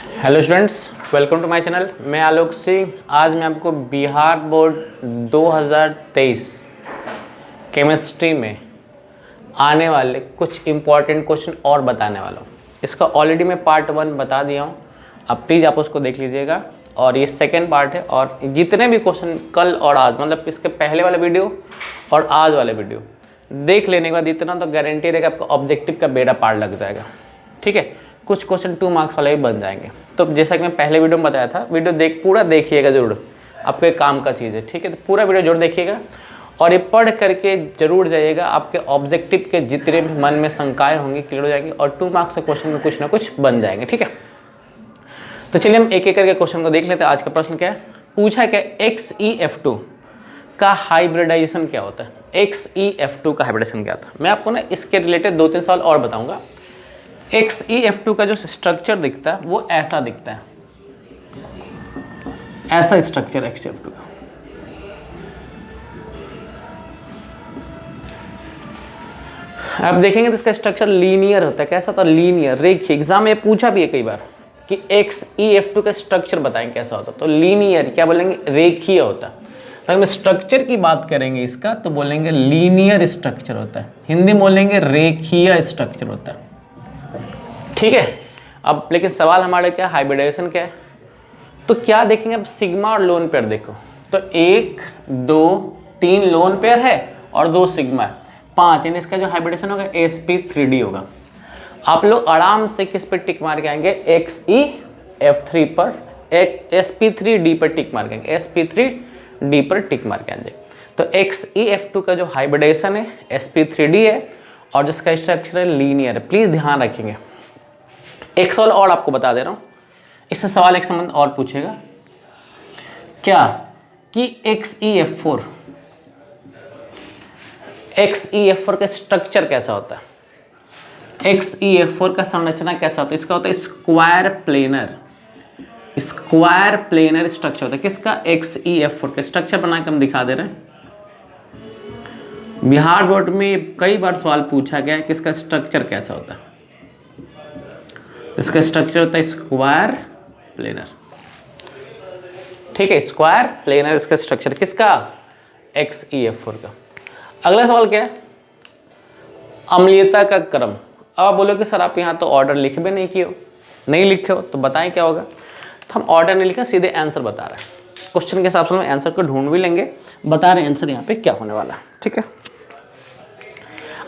Hello students, welcome to my channel. मैं आलोक सिंह। आज मैं आपको बिहार बोर्ड 2023 केमिस्ट्री में आने वाले कुछ इम्पॉर्टेंट क्वेश्चन और बताने वाला हूँ। इसका ऑलरेडी मैं पार्ट 1 बता दिया हूँ, अब प्लीज़ आप उसको देख लीजिएगा। और ये सेकेंड पार्ट है, और जितने भी क्वेश्चन कल और आज, मतलब इसके पहले वाला वीडियो और आज वाले वीडियो देख लेने के बाद इतना तो गारंटी रहेगा आपका ऑब्जेक्टिव का बेड़ा पार लग जाएगा। ठीक है, कुछ क्वेश्चन 2 मार्क्स वाले भी बन जाएंगे। तो जैसा कि मैं पहले वीडियो में बताया था, वीडियो पूरा देखिएगा जरूर, आपके काम का चीज़ है। ठीक है, तो पूरा वीडियो जरूर देखिएगा और ये पढ़ करके जरूर जाइएगा। आपके ऑब्जेक्टिव के जितने भी मन में शंकाएं होंगी क्लियर हो जाएंगी और 2 मार्क्स के क्वेश्चन में कुछ ना कुछ बन जाएंगे। ठीक है, तो चलिए हम एक एक करके क्वेश्चन को देख लेते हैं। आज का प्रश्न क्या है, पूछा क्या, XeF2 का हाइब्रिडाइजेशन क्या होता है। XeF2 का हाइब्रिडाइजेशन क्या होता है, मैं आपको ना इसके रिलेटेड 2-3 सवाल और बताऊंगा। XeF2 का जो स्ट्रक्चर दिखता है वो ऐसा दिखता है, ऐसा स्ट्रक्चर XeF2 का। आप देखेंगे तो इसका स्ट्रक्चर लीनियर होता है। कैसा होता है, लीनियर, रेखीय। एग्जाम में पूछा भी है कई बार कि XeF2 का स्ट्रक्चर बताएं कैसा होता है, तो लीनियर क्या बोलेंगे, रेखीय होता है। तो हम स्ट्रक्चर की बात करेंगे इसका तो बोलेंगे लीनियर स्ट्रक्चर होता है, हिंदी में बोलेंगे रेखीय स्ट्रक्चर होता है। ठीक है, अब लेकिन सवाल हमारे क्या, हाइब्रिडाइजेशन क्या है। तो क्या देखेंगे अब, सिग्मा और लोन पेयर देखो, तो 1 2 3 लोन पेयर है और 2 सिग्मा है, 5, यानी इसका जो हाइब्रिडेशन होगा sp3d होगा। आप लोग आराम से किस पर टिक मार के आएंगे, XeF3 पर, sp3d पर टिक मार के आएंगे, sp3d पर टिक मार के आएंगे। तो XeF2 का जो हाइब्रिडेशन है sp3d है और जिसका स्ट्रक्चर है लीनियर है। प्लीज ध्यान रखेंगे। एक सवाल और आपको बता दे रहा हूं, इससे सवाल एक संबंध और पूछेगा क्या कि XeF4 का स्ट्रक्चर कैसा होता है। XeF4 का संरचना कैसा होता है, इसका होता है स्क्वायर प्लेनर स्ट्रक्चर होता है। किसका, XeF4 का स्ट्रक्चर बना के हम दिखा दे रहे हैं। बिहार बोर्ड में कई बार सवाल पूछा गया है कि इसका स्ट्रक्चर कैसा होता है। इसका स्ट्रक्चर होता है स्क्वायर प्लेनर। ठीक है, स्क्वायर प्लेनर इसका स्ट्रक्चर, किसका, XeF4 का। अगला सवाल क्या है, अम्लीयता का क्रम। अब आप बोलोगे सर आप यहाँ तो ऑर्डर लिख भी नहीं किए हो, नहीं लिखे हो, तो बताएं क्या होगा। तो हम ऑर्डर नहीं लिखा, सीधे आंसर बता रहे हैं। क्वेश्चन के हिसाब से हम आंसर को ढूंढ भी लेंगे, बता रहे हैं आंसर यहाँ पे क्या होने वाला है। ठीक है,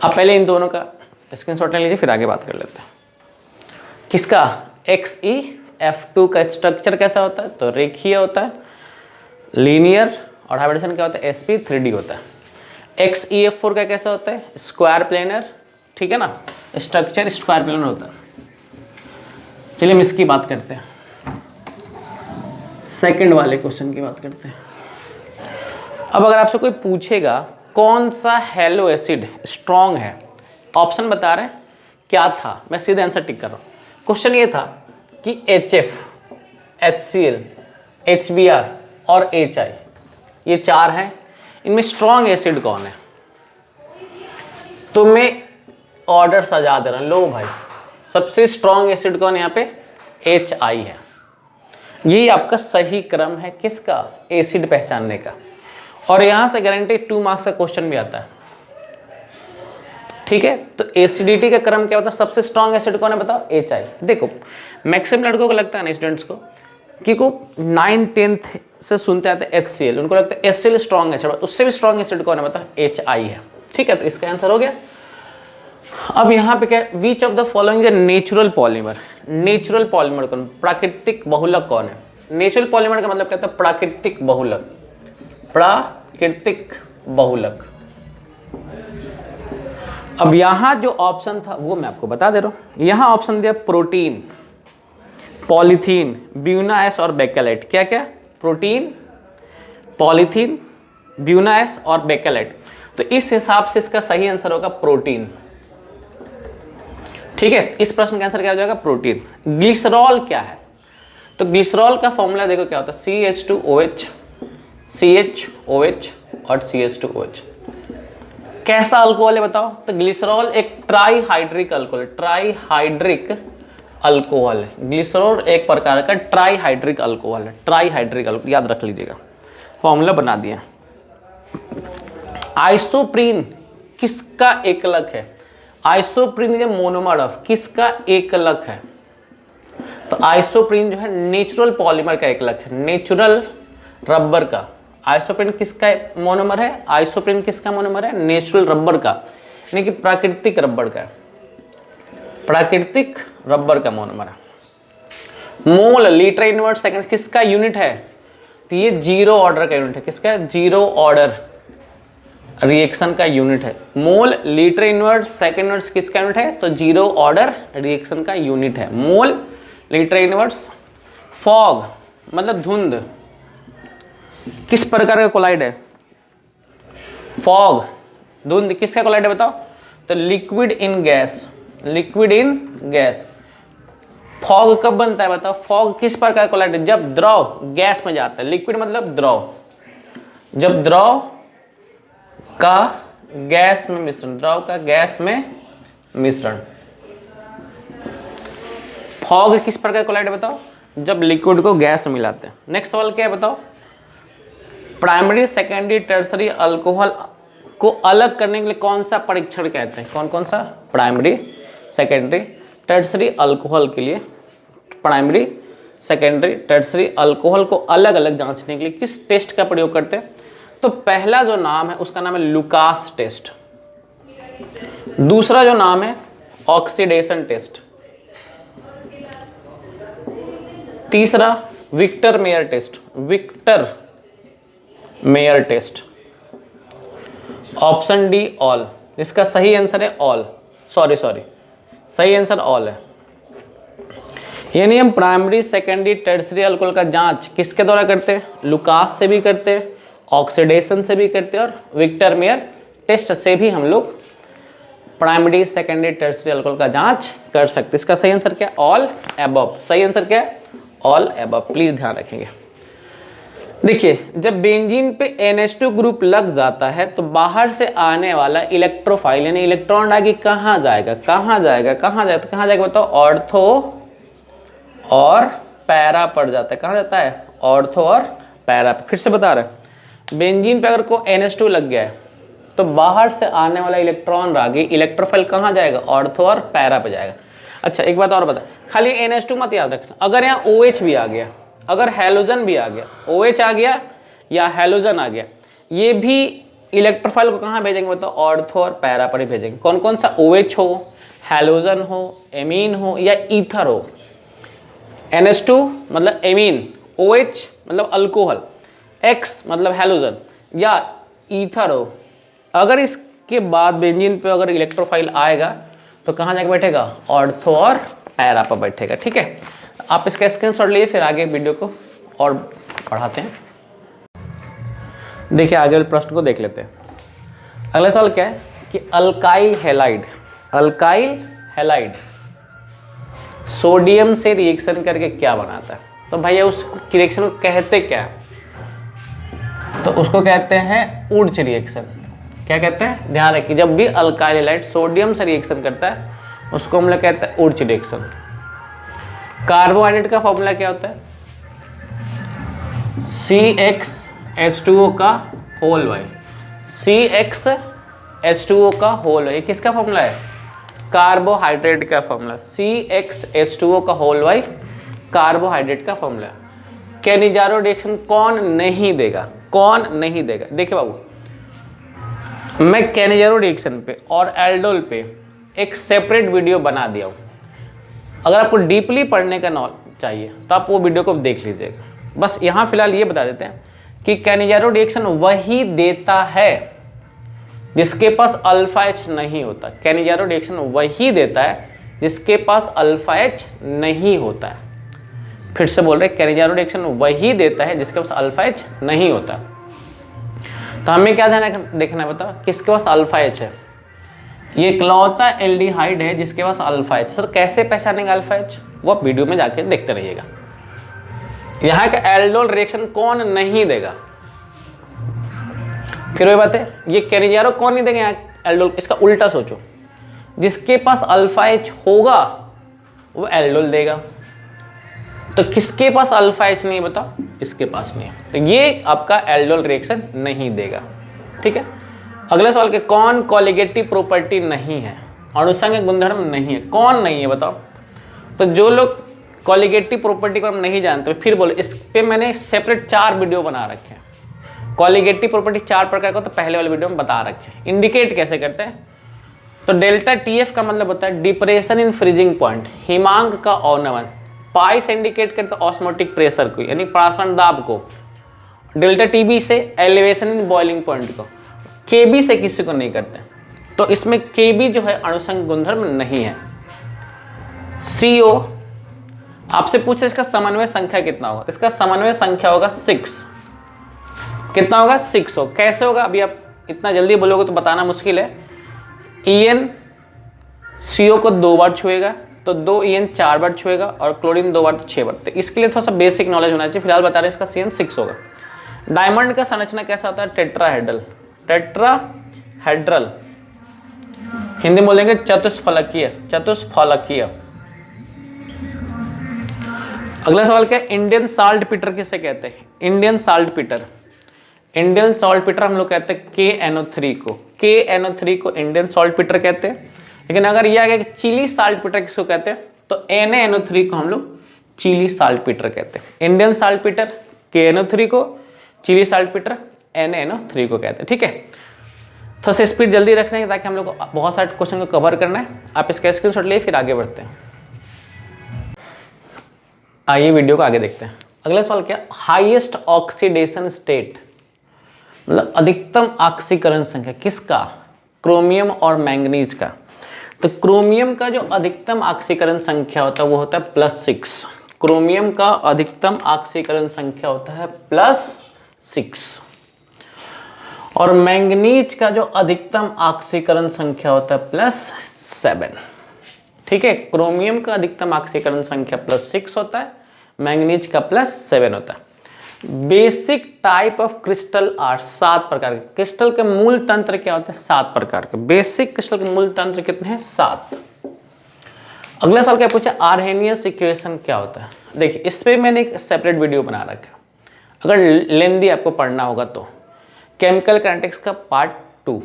अब पहले इन दोनों का स्क्रीनशॉट ले लीजिए, फिर आगे बात कर लेते हैं। किसका, XeF2 का स्ट्रक्चर कैसा होता है, तो रेखीय होता है, लीनियर, और हाइब्रिडेशन क्या होता है, sp3d होता है। XeF4 का कैसा होता है, स्क्वायर प्लेनर। ठीक है ना, स्ट्रक्चर स्क्वायर प्लेनर होता है। चलिए हम इसकी बात करते हैं, सेकंड वाले क्वेश्चन की बात करते हैं। अब अगर आपसे कोई पूछेगा कौन सा हैलो एसिड स्ट्रॉन्ग है, ऑप्शन बता रहे हैं क्या था, मैं सीधे आंसर टिक कर रहा हूँ। क्वेश्चन ये था कि HF, HCl, HBr और HI, ये 4 हैं, इनमें स्ट्रॉन्ग एसिड कौन है। तो मैं ऑर्डर सजा दे रहा हूं, लो भाई, सबसे स्ट्रॉन्ग एसिड कौन है यहाँ पे, HI है। यही आपका सही क्रम है किसका, एसिड पहचानने का। और यहां से गारंटी 2 मार्क्स का क्वेश्चन भी आता है। ठीक है, तो एसिडिटी का क्रम क्या होता है, सबसे स्ट्रॉन्ग एसिड कौन है बताओ, HI। देखो मैक्सिमम लड़कों को लगता है ना, स्टूडेंट्स को, कि को 9-10th से सुनते आते हैं HCl, उनको लगता है HCl स्ट्रॉन्ग एसिड, उससे भी स्ट्रॉन्ग एसिड कौन है बताओ, HI है। ठीक है, तो इसका आंसर हो गया। अब यहाँ पे क्या है, which of the following natural polymer. Natural polymer कौन, प्राकृतिक बहुलक कौन है। नेचुरल पॉलीमर का मतलब कहता है प्राकृतिक बहुलक, प्राकृतिक बहुलक। अब यहां जो ऑप्शन था वो मैं आपको बता दे रहा हूं। यहां ऑप्शन दिया प्रोटीन, पॉलीथीन, ब्यूनाएस और बेकेलाइट। क्या क्या, प्रोटीन, पॉलीथीन, ब्यूनाएस और बेकेलाइट। तो इस हिसाब से इसका सही आंसर होगा प्रोटीन। ठीक है, इस प्रश्न का आंसर क्या हो जाएगा, प्रोटीन। ग्लिसरॉल क्या है, तो ग्लिसरॉल का फॉर्मूला देखो क्या होता है, CH2OH, CHOH और CH2OH। कैसा अल्कोहल है बताओ, तो ग्लिसरॉल एक ट्राईहाइड्रिक अल्कोहल, ट्राईहाइड्रिक अल्कोहल है। ग्लिसरॉल एक प्रकार का ट्राईहाइड्रिक अल्कोहल है, ट्राईहाइड्रिक अल्कोहल, याद रख लीजिएगा, फॉर्मूला बना दिया। आइसोप्रीन किसका एकलक है? आइसोप्रीन जो मोनोमर ऑफ किसका एकलक है? तो आइसोप्रीन जो है नेचुरल पॉलीमर का एकलक है, नेचुरल रबर का। आइसोप्रीन किसका मोनोमर है? आइसोप्रीन किसका मोनोमर है? नेचुरल रबर का, यानी कि प्राकृतिक रबर का, प्राकृतिक रबर का मोनोमर है। मोल लीटर इनवर्स सेकंड किसका यूनिट है? तो ये जीरो ऑर्डर का यूनिट है। किसका? जीरो ऑर्डर रिएक्शन का यूनिट है। Mole litre inverse second inverse किसका यूनिट है? तो जीरो ऑर्डर रिएक्शन का यूनिट है मोल लीटर इनवर्स। फॉग मतलब धुंध किस प्रकार का कोलाइड है? फॉग धुंध किसका कोलाइड है बताओ? तो liquid in gas, liquid in gas. Fog कब बनता है बताओ? फॉग किस प्रकार का कोलाइड है? जब द्रव गैस में जाता है। लिक्विड मतलब द्रव, जब द्रव का गैस में मिश्रण, द्रव का गैस में मिश्रण। फॉग किस प्रकार का कोलाइड है बताओ? जब लिक्विड को गैस में मिलाते हैं। नेक्स्ट सवाल क्या है बताओ? प्राइमरी सेकेंडरी टर्सरी अल्कोहल को अलग करने के लिए कौन सा परीक्षण कहते हैं? कौन कौन सा? प्राइमरी सेकेंडरी टर्सरी अल्कोहल के लिए, प्राइमरी सेकेंडरी टर्सरी अल्कोहल को अलग अलग जांचने के लिए किस टेस्ट का प्रयोग करते हैं? तो पहला जो नाम है उसका नाम है लुकास टेस्ट, दूसरा जो नाम है ऑक्सीडेशन टेस्ट, तीसरा Victor Meyer test, Victor Meyer test. Option D all, इसका सही आंसर है ऑल, सॉरी सही आंसर ऑल है। यानी हम प्राइमरी सेकेंडरी टर्सरी अल्कोहल का जांच किसके द्वारा करते हैं? लुकास से भी करते हैं, ऑक्सीडेशन से भी करते हैं, और विक्टर मेयर टेस्ट से भी हम लोग प्राइमरी सेकेंडरी टर्सरी अल्कोहल का जांच कर सकते हैं। इसका सही आंसर क्या है? All above. सही आंसर क्या है? All above. प्लीज ध्यान रखेंगे। देखिए, जब बेंजीन पे NH2 ग्रुप लग जाता है तो बाहर से आने वाला इलेक्ट्रोफाइल यानी इलेक्ट्रॉन आगे कहाँ जाएगा? कहाँ जाएगा? कहाँ जाएगा? कहाँ जाएगा बताओ? ऑर्थो और पैरा पड़ जाता है। कहाँ जाता है? ऑर्थो और पैरा। फिर से बता रहे हैं, बेंजीन पे अगर को NH2 लग गया है तो बाहर से आने वाला इलेक्ट्रॉन आगे इलेक्ट्रोफाइल कहाँ जाएगा? ऑर्थो और पैरा पे जाएगा। अच्छा एक बात और बता, खाली NH2 मत याद रखना, अगर यहाँ OH भी आ गया, अगर हैलोजन भी आ गया, OH आ गया या हैलोजन आ गया, ये भी इलेक्ट्रोफाइल को कहाँ भेजेंगे बताओ? ऑर्थो और पैरा पर ही भेजेंगे। कौन कौन सा? OH हो, हैलोजन हो, एमीन हो या ईथर हो। NH2 मतलब एमीन, OH मतलब अल्कोहल, X मतलब हैलोजन या ईथर हो। अगर इसके बाद बेंजीन पे अगर इलेक्ट्रोफाइल आएगा तो कहाँ जाके बैठेगा? ऑर्थो और पैरा पर बैठेगा। ठीक है, आप इसका स्क्रीनशॉट लिए फिर आगे वीडियो को और पढ़ाते हैं। देखिए आगे वाले प्रश्न को देख लेते हैं। अगला सवाल क्या है कि alkyl halide, alkyl halide sodium से रिएक्शन करके क्या बनाता है? तो भैया उस रिएक्शन को कहते क्या है? तो उसको कहते हैं उर्च रिएक्शन। क्या कहते हैं? ध्यान रखिए, जब भी अल्काइल हैलाइड सोडियम से रिएक्शन करता है उसको हम लोग कहते हैं उर्च रिएक्शन। कार्बोहाइड्रेट का फॉर्मूला क्या होता है? CxH2O का होल वाई, CxH2O का होल वाई किसका फॉर्मूला है? कार्बोहाइड्रेट का फॉर्मूला। CxH2O का होल वाई कार्बोहाइड्रेट का फॉर्मूला। कैनिजारो रिएक्शन कौन नहीं देगा? कौन नहीं देगा? देखिए बाबू, मैं कैनिजारो रिएक्शन पे और एल्डोल पे एक सेपरेट वीडियो बना दिया हूँ। अगर आपको डीपली पढ़ने का नॉलेज चाहिए तो आप वो वीडियो को देख लीजिएगा। बस यहाँ फिलहाल ये बता देते हैं कि कैनिजारो रिएक्शन वही देता है जिसके पास अल्फा H नहीं होता। कैनिजारो रिएक्शन वही देता है जिसके पास अल्फा H नहीं होता है। फिर से बोल रहे, कैनिजारो रिएक्शन वही देता है जिसके पास अल्फा H नहीं होता। तो हमें क्या ध्यान देखना है बताओ? किसके पास अल्फा H है? ये इकलौता एल्डिहाइड है जिसके पास अल्फा H। सर कैसे पहचानेंगे अल्फा H? वो आप वीडियो में जाके देखते रहिएगा। यहाँ का एल्डोल रिएक्शन कौन नहीं देगा? फिर वही बात है, ये कैनिजारो कौन नहीं देगा यहाँ एल्डोल? इसका उल्टा सोचो, जिसके पास अल्फा H होगा वो एल्डोल देगा। तो किसके पास अल्फा H नहीं है बताओ? इसके पास नहीं है, तो ये आपका एल्डोल रिएक्शन नहीं देगा। ठीक है, अगला सवाल के कौन कोलिगेटिव प्रॉपर्टी नहीं है, अणुसंग गुणधर्म नहीं है, कौन नहीं है बताओ? तो जो लोग कोलिगेटिव प्रॉपर्टी को हम नहीं जानते फिर बोलो, इस पे मैंने सेपरेट 4 वीडियो बना रखे हैं। कोलिगेटिव प्रॉपर्टी 4 प्रकार का तो पहले वाले वीडियो में बता रखे हैं। इंडिकेट कैसे करते हैं? तो डेल्टा TF का मतलब होता है डिप्रेशन इन फ्रीजिंग पॉइंट, हिमांक का अवनमन। पाई से इंडिकेट करते हैं ऑस्मोटिक प्रेशर को, यानी प्रासरण दाब को। डेल्टा TB से एलिवेशन इन बॉइलिंग पॉइंट को। KB से किसी को नहीं करते, तो इसमें KB जो है अणुसंग गुणधर्म नहीं है। CO आपसे पूछे इसका समन्वय संख्या कितना होगा? इसका समन्वय संख्या होगा 6। कितना होगा? 6 हो। कैसे होगा? अभी आप इतना जल्दी बोलोगे तो बताना मुश्किल है। EN CO को 2 बार छुएगा, तो 2 EN 4 बार छुएगा, और क्लोरीन 2 बार तो 6 बार। तो इसके लिए थोड़ा सा बेसिक नॉलेज होना चाहिए। फिलहाल बता रहे हैं इसका CN 6 होगा। डायमंड का संरचना कैसा होता है? टेट्राहेड्रल। टेट्राहेड्रल हिंदी में बोलेंगे चतुष्फलकीय। चतुष्फलकीय। अगला सवाल क्या है? इंडियन साल्ट पीटर किसे कहते हैं? Indian salt Peter, Indian salt Peter हम लोग कहते हैं KNO3 को। KNO3 को इंडियन सॉल्ट पीटर कहते हैं। लेकिन अगर यह आ गया कि चिली साल्ट पीटर किसको कहते हैं, तो NaNO3 को हम लोग चिली साल्ट पीटर कहते हैं। इंडियन साल्ट पीटर KNO3 को, चिली साल्ट पीटर NaNO3 को कहते हैं। ठीक है, थोड़ा सा स्पीड जल्दी रखना है ताकि हम लोग को बहुत सारे क्वेश्चन को कवर करना है। आप इसका स्क्रीनशॉट लिए फिर आगे बढ़ते हैं। आइए वीडियो को आगे देखते हैं। अगला सवाल क्या? हाईएस्ट ऑक्सीडेशन स्टेट, मतलब अधिकतम ऑक्सीकरण संख्या किसका? क्रोमियम और मैंगनीज का। तो क्रोमियम का जो अधिकतम ऑक्सीकरण संख्या होता है वो होता है +6। क्रोमियम का अधिकतम ऑक्सीकरण संख्या होता है +6, और मैंगनीज का जो अधिकतम ऑक्सीकरण संख्या होता है +7। ठीक है, क्रोमियम का अधिकतम ऑक्सीकरण संख्या +6 होता है, मैंगनीज का +7 होता है। Basic type of crystal are 7 प्रकार के। क्रिस्टल के मूल तंत्र क्या होते हैं? 7 प्रकार के। बेसिक क्रिस्टल के मूल तंत्र कितने हैं? 7। अगला सवाल क्या पूछा? आर्हेनियस इक्वेशन क्या होता है? देखिए, इस पे मैंने एक सेपरेट वीडियो बना रखा है, अगर लेंदी आपको पढ़ना होगा तो। केमिकल काइनेटिक्स का पार्ट 2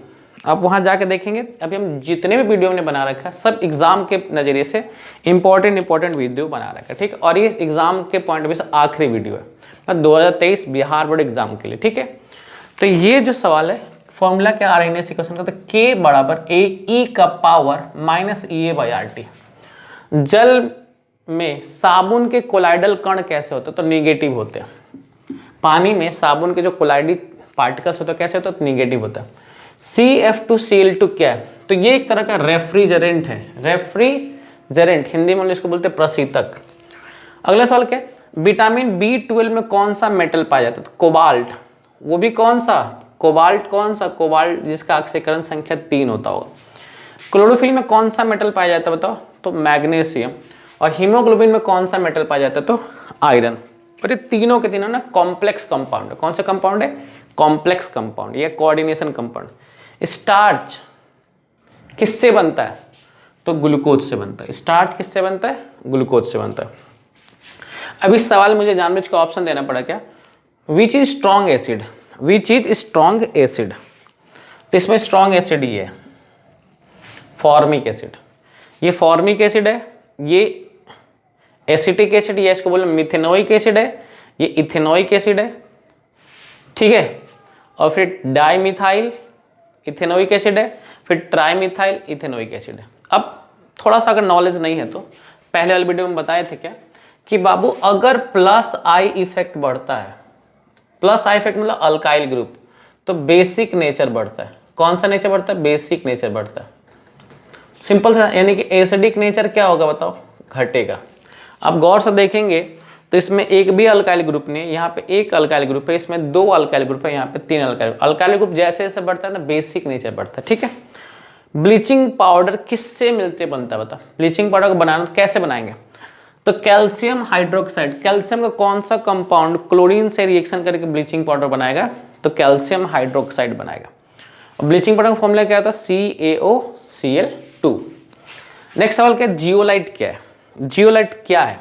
आप वहाँ जाके देखेंगे। अभी हम जितने भी वीडियो हमने बना रखा है सब एग्जाम के नज़रिए से इंपॉर्टेंट वीडियो बना रखा है। ठीक है, और ये एग्जाम के पॉइंट ऑफ व्यू से आखिरी वीडियो है 2023 बिहार बोर्ड एग्जाम के लिए। ठीक है, तो ये जो सवाल है, फॉर्मूला क्या आर्हेनियस इक्वेशन का? तो K बराबर AE का पावर -EA/RT। जल में साबुन के कोलाइडल कण कैसे होते हैं? तो निगेटिव होते हैं। पानी में साबुन के जो कोलाइडी पार्टिकल्स होते हैं कैसे होते हैं? तो निगेटिव होता है। CF2Cl2 क्या है? तो ये एक तरह का रेफ्रिजरेंट है। रेफ्रिजरेंट हिंदी में इसको बोलते हैं प्रशीतक। अगला सवाल क्या है? विटामिन B12 में कौन सा मेटल पाया जाता है? तो कोबाल्ट। वो भी कौन सा? कोबाल्ट। कौन सा? कोबाल्ट जिसका ऑक्सीकरण संख्या 3 होता होगा। क्लोरोफिल में कौन सा मेटल पाया जाता है बताओ? तो मैग्नीशियम। और हीमोग्लोबिन में कौन सा मेटल पाया जाता है? तो आयरन। पर ये तीनों के तीनों ना कॉम्प्लेक्स कंपाउंड है। कौन सा कंपाउंड है? कॉम्प्लेक्स कंपाउंड या कोऑर्डिनेशन कंपाउंड। स्टार्च किससे बनता है? तो ग्लूकोज से बनता है। स्टार्च किससे बनता है? ग्लूकोज से बनता है। अब इस सवाल मुझे जानबूझ के ऑप्शन देना पड़ा क्या? Which is strong acid? Which is strong acid? तो इसमें स्ट्रॉन्ग एसिड ये है फॉर्मिक एसिड। ये फॉर्मिक एसिड है, ये एसिटिक एसिड, ये इसको बोले मिथेनोइक एसिड है, ये इथेनोइक एसिड है। ठीक है, और फिर डाइमिथाइल इथेनोइक एसिड है, फिर ट्राइमिथाइल इथेनोइक एसिड है। अब थोड़ा सा अगर नॉलेज नहीं है तो पहले वाले वीडियो में बताए थे क्या कि बाबू अगर +I इफेक्ट बढ़ता है, +I इफेक्ट मतलब अल्काइल ग्रुप, तो बेसिक नेचर बढ़ता है। कौन सा नेचर बढ़ता है? बेसिक नेचर बढ़ता है। सिंपल सा, यानी कि एसिडिक नेचर क्या होगा बताओ? घटेगा। अब गौर से देखेंगे तो इसमें एक भी अल्काइल ग्रुप नहीं है, यहाँ पे एक अल्काइल ग्रुप है, इसमें 2 अल्काइल ग्रुप है, यहाँ पे 3 अल्काइल ग्रुप जैसे जैसे बढ़ता है ना बेसिक नेचर बढ़ता है। ठीक है, ब्लीचिंग पाउडर किससे मिलते बनता है बताओ? ब्लीचिंग पाउडर को बनाना कैसे बनाएंगे? तो कैल्शियम हाइड्रोक्साइड। कैल्शियम का कौन सा कंपाउंड क्लोरीन से रिएक्शन करके ब्लीचिंग पाउडर बनाएगा? तो कैल्शियम हाइड्रोक्साइड बनाएगा। और ब्लीचिंग पाउडर का फॉर्मूला क्या होता है? CaOCl2। नेक्स्ट सवाल क्या है? जियोलाइट क्या है? जियोलाइट क्या है,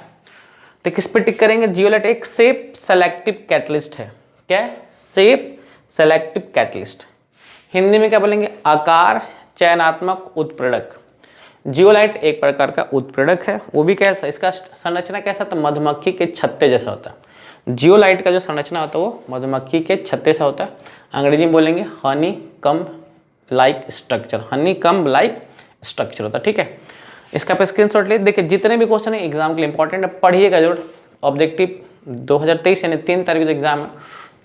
तो किस पे टिक करेंगे? जियोलाइट एक सेप सेलेक्टिव कैटलिस्ट है। क्या है? सेप सेलेक्टिव कैटलिस्ट। हिंदी में क्या बोलेंगे? आकार चयनात्मक उत्प्रेरक। जियोलाइट एक प्रकार का उत्प्रेरक है। वो भी कैसा? इसका संरचना कैसा? तो मधुमक्खी के छत्ते जैसा होता है। जियोलाइट का जो संरचना होता है वो मधुमक्खी के छत्ते से होता है। अंग्रेजी में बोलेंगे हनी कम लाइक स्ट्रक्चर। हनी कम लाइक स्ट्रक्चर होता है। ठीक है, इसका पे स्क्रीनशॉट ले। देखिए जितने भी क्वेश्चन है एग्जाम के लिए इंपॉर्टेंट है, पढ़िएगा जरूर। ऑब्जेक्टिव 2023 यानी 3 तारीख को एग्जाम है,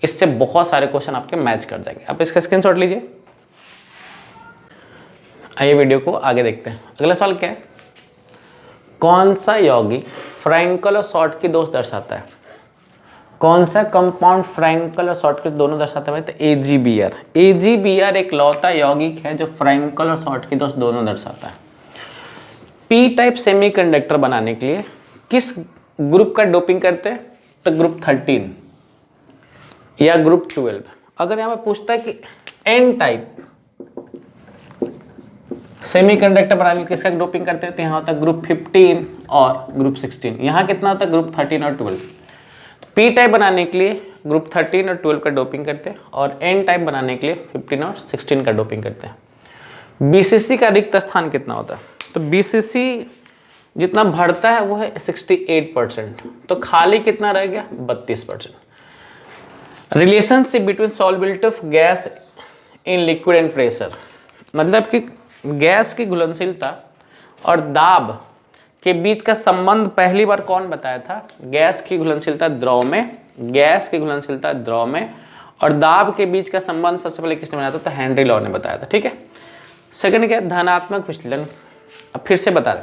इससे बहुत सारे क्वेश्चन आपके मैच कर जाएंगे। आप इसका स्क्रीनशॉट लीजिए। आइए वीडियो को आगे देखते हैं। अगला सवाल क्या है? कौन सा यौगिक फ्रैंकल और शॉर्ट की दोष दर्शाता है? कौन सा कंपाउंड फ्रैंकल और शॉर्ट की दोनों दर्शाता है? तो AgBr। AgBr एक लौता यौगिक है जो फ्रैंकल और शॉर्ट की दोष दोनों दर्शाता है। P टाइप सेमीकंडक्टर बनाने के लिए किस ग्रुप का डोपिंग करते हैं? तो ग्रुप 13 या ग्रुप 12। अगर यहाँ पे पूछता है कि N टाइप सेमीकंडक्टर बनाने के लिए किसका डोपिंग करते हैं? तो यहाँ होता है ग्रुप 15 और ग्रुप 16। यहाँ कितना होता है? ग्रुप 13 और 12। पी टाइप बनाने के लिए ग्रुप 13 और 12 का डोपिंग करते हैं और एन टाइप बनाने के लिए 15 और 16 का डोपिंग करते हैं। बीसीसी का रिक्त स्थान कितना होता है? तो बीसीसी जितना भरता है वो है 68%, तो खाली कितना रह गया? 32%। Relationship between solubility of gas in liquid and pressure, मतलब कि गैस की घुलनशीलता और दाब के बीच का संबंध पहली बार कौन बताया था? गैस की घुलनशीलता द्रव में, गैस की घुलनशीलता द्रव में और दाब के बीच का संबंध सबसे पहले किसने बनाया था? तो हेनरी लॉ ने बताया था। ठीक है, सेकंड क्या है? धनात्मक विचलन। अब फिर से बता रहे,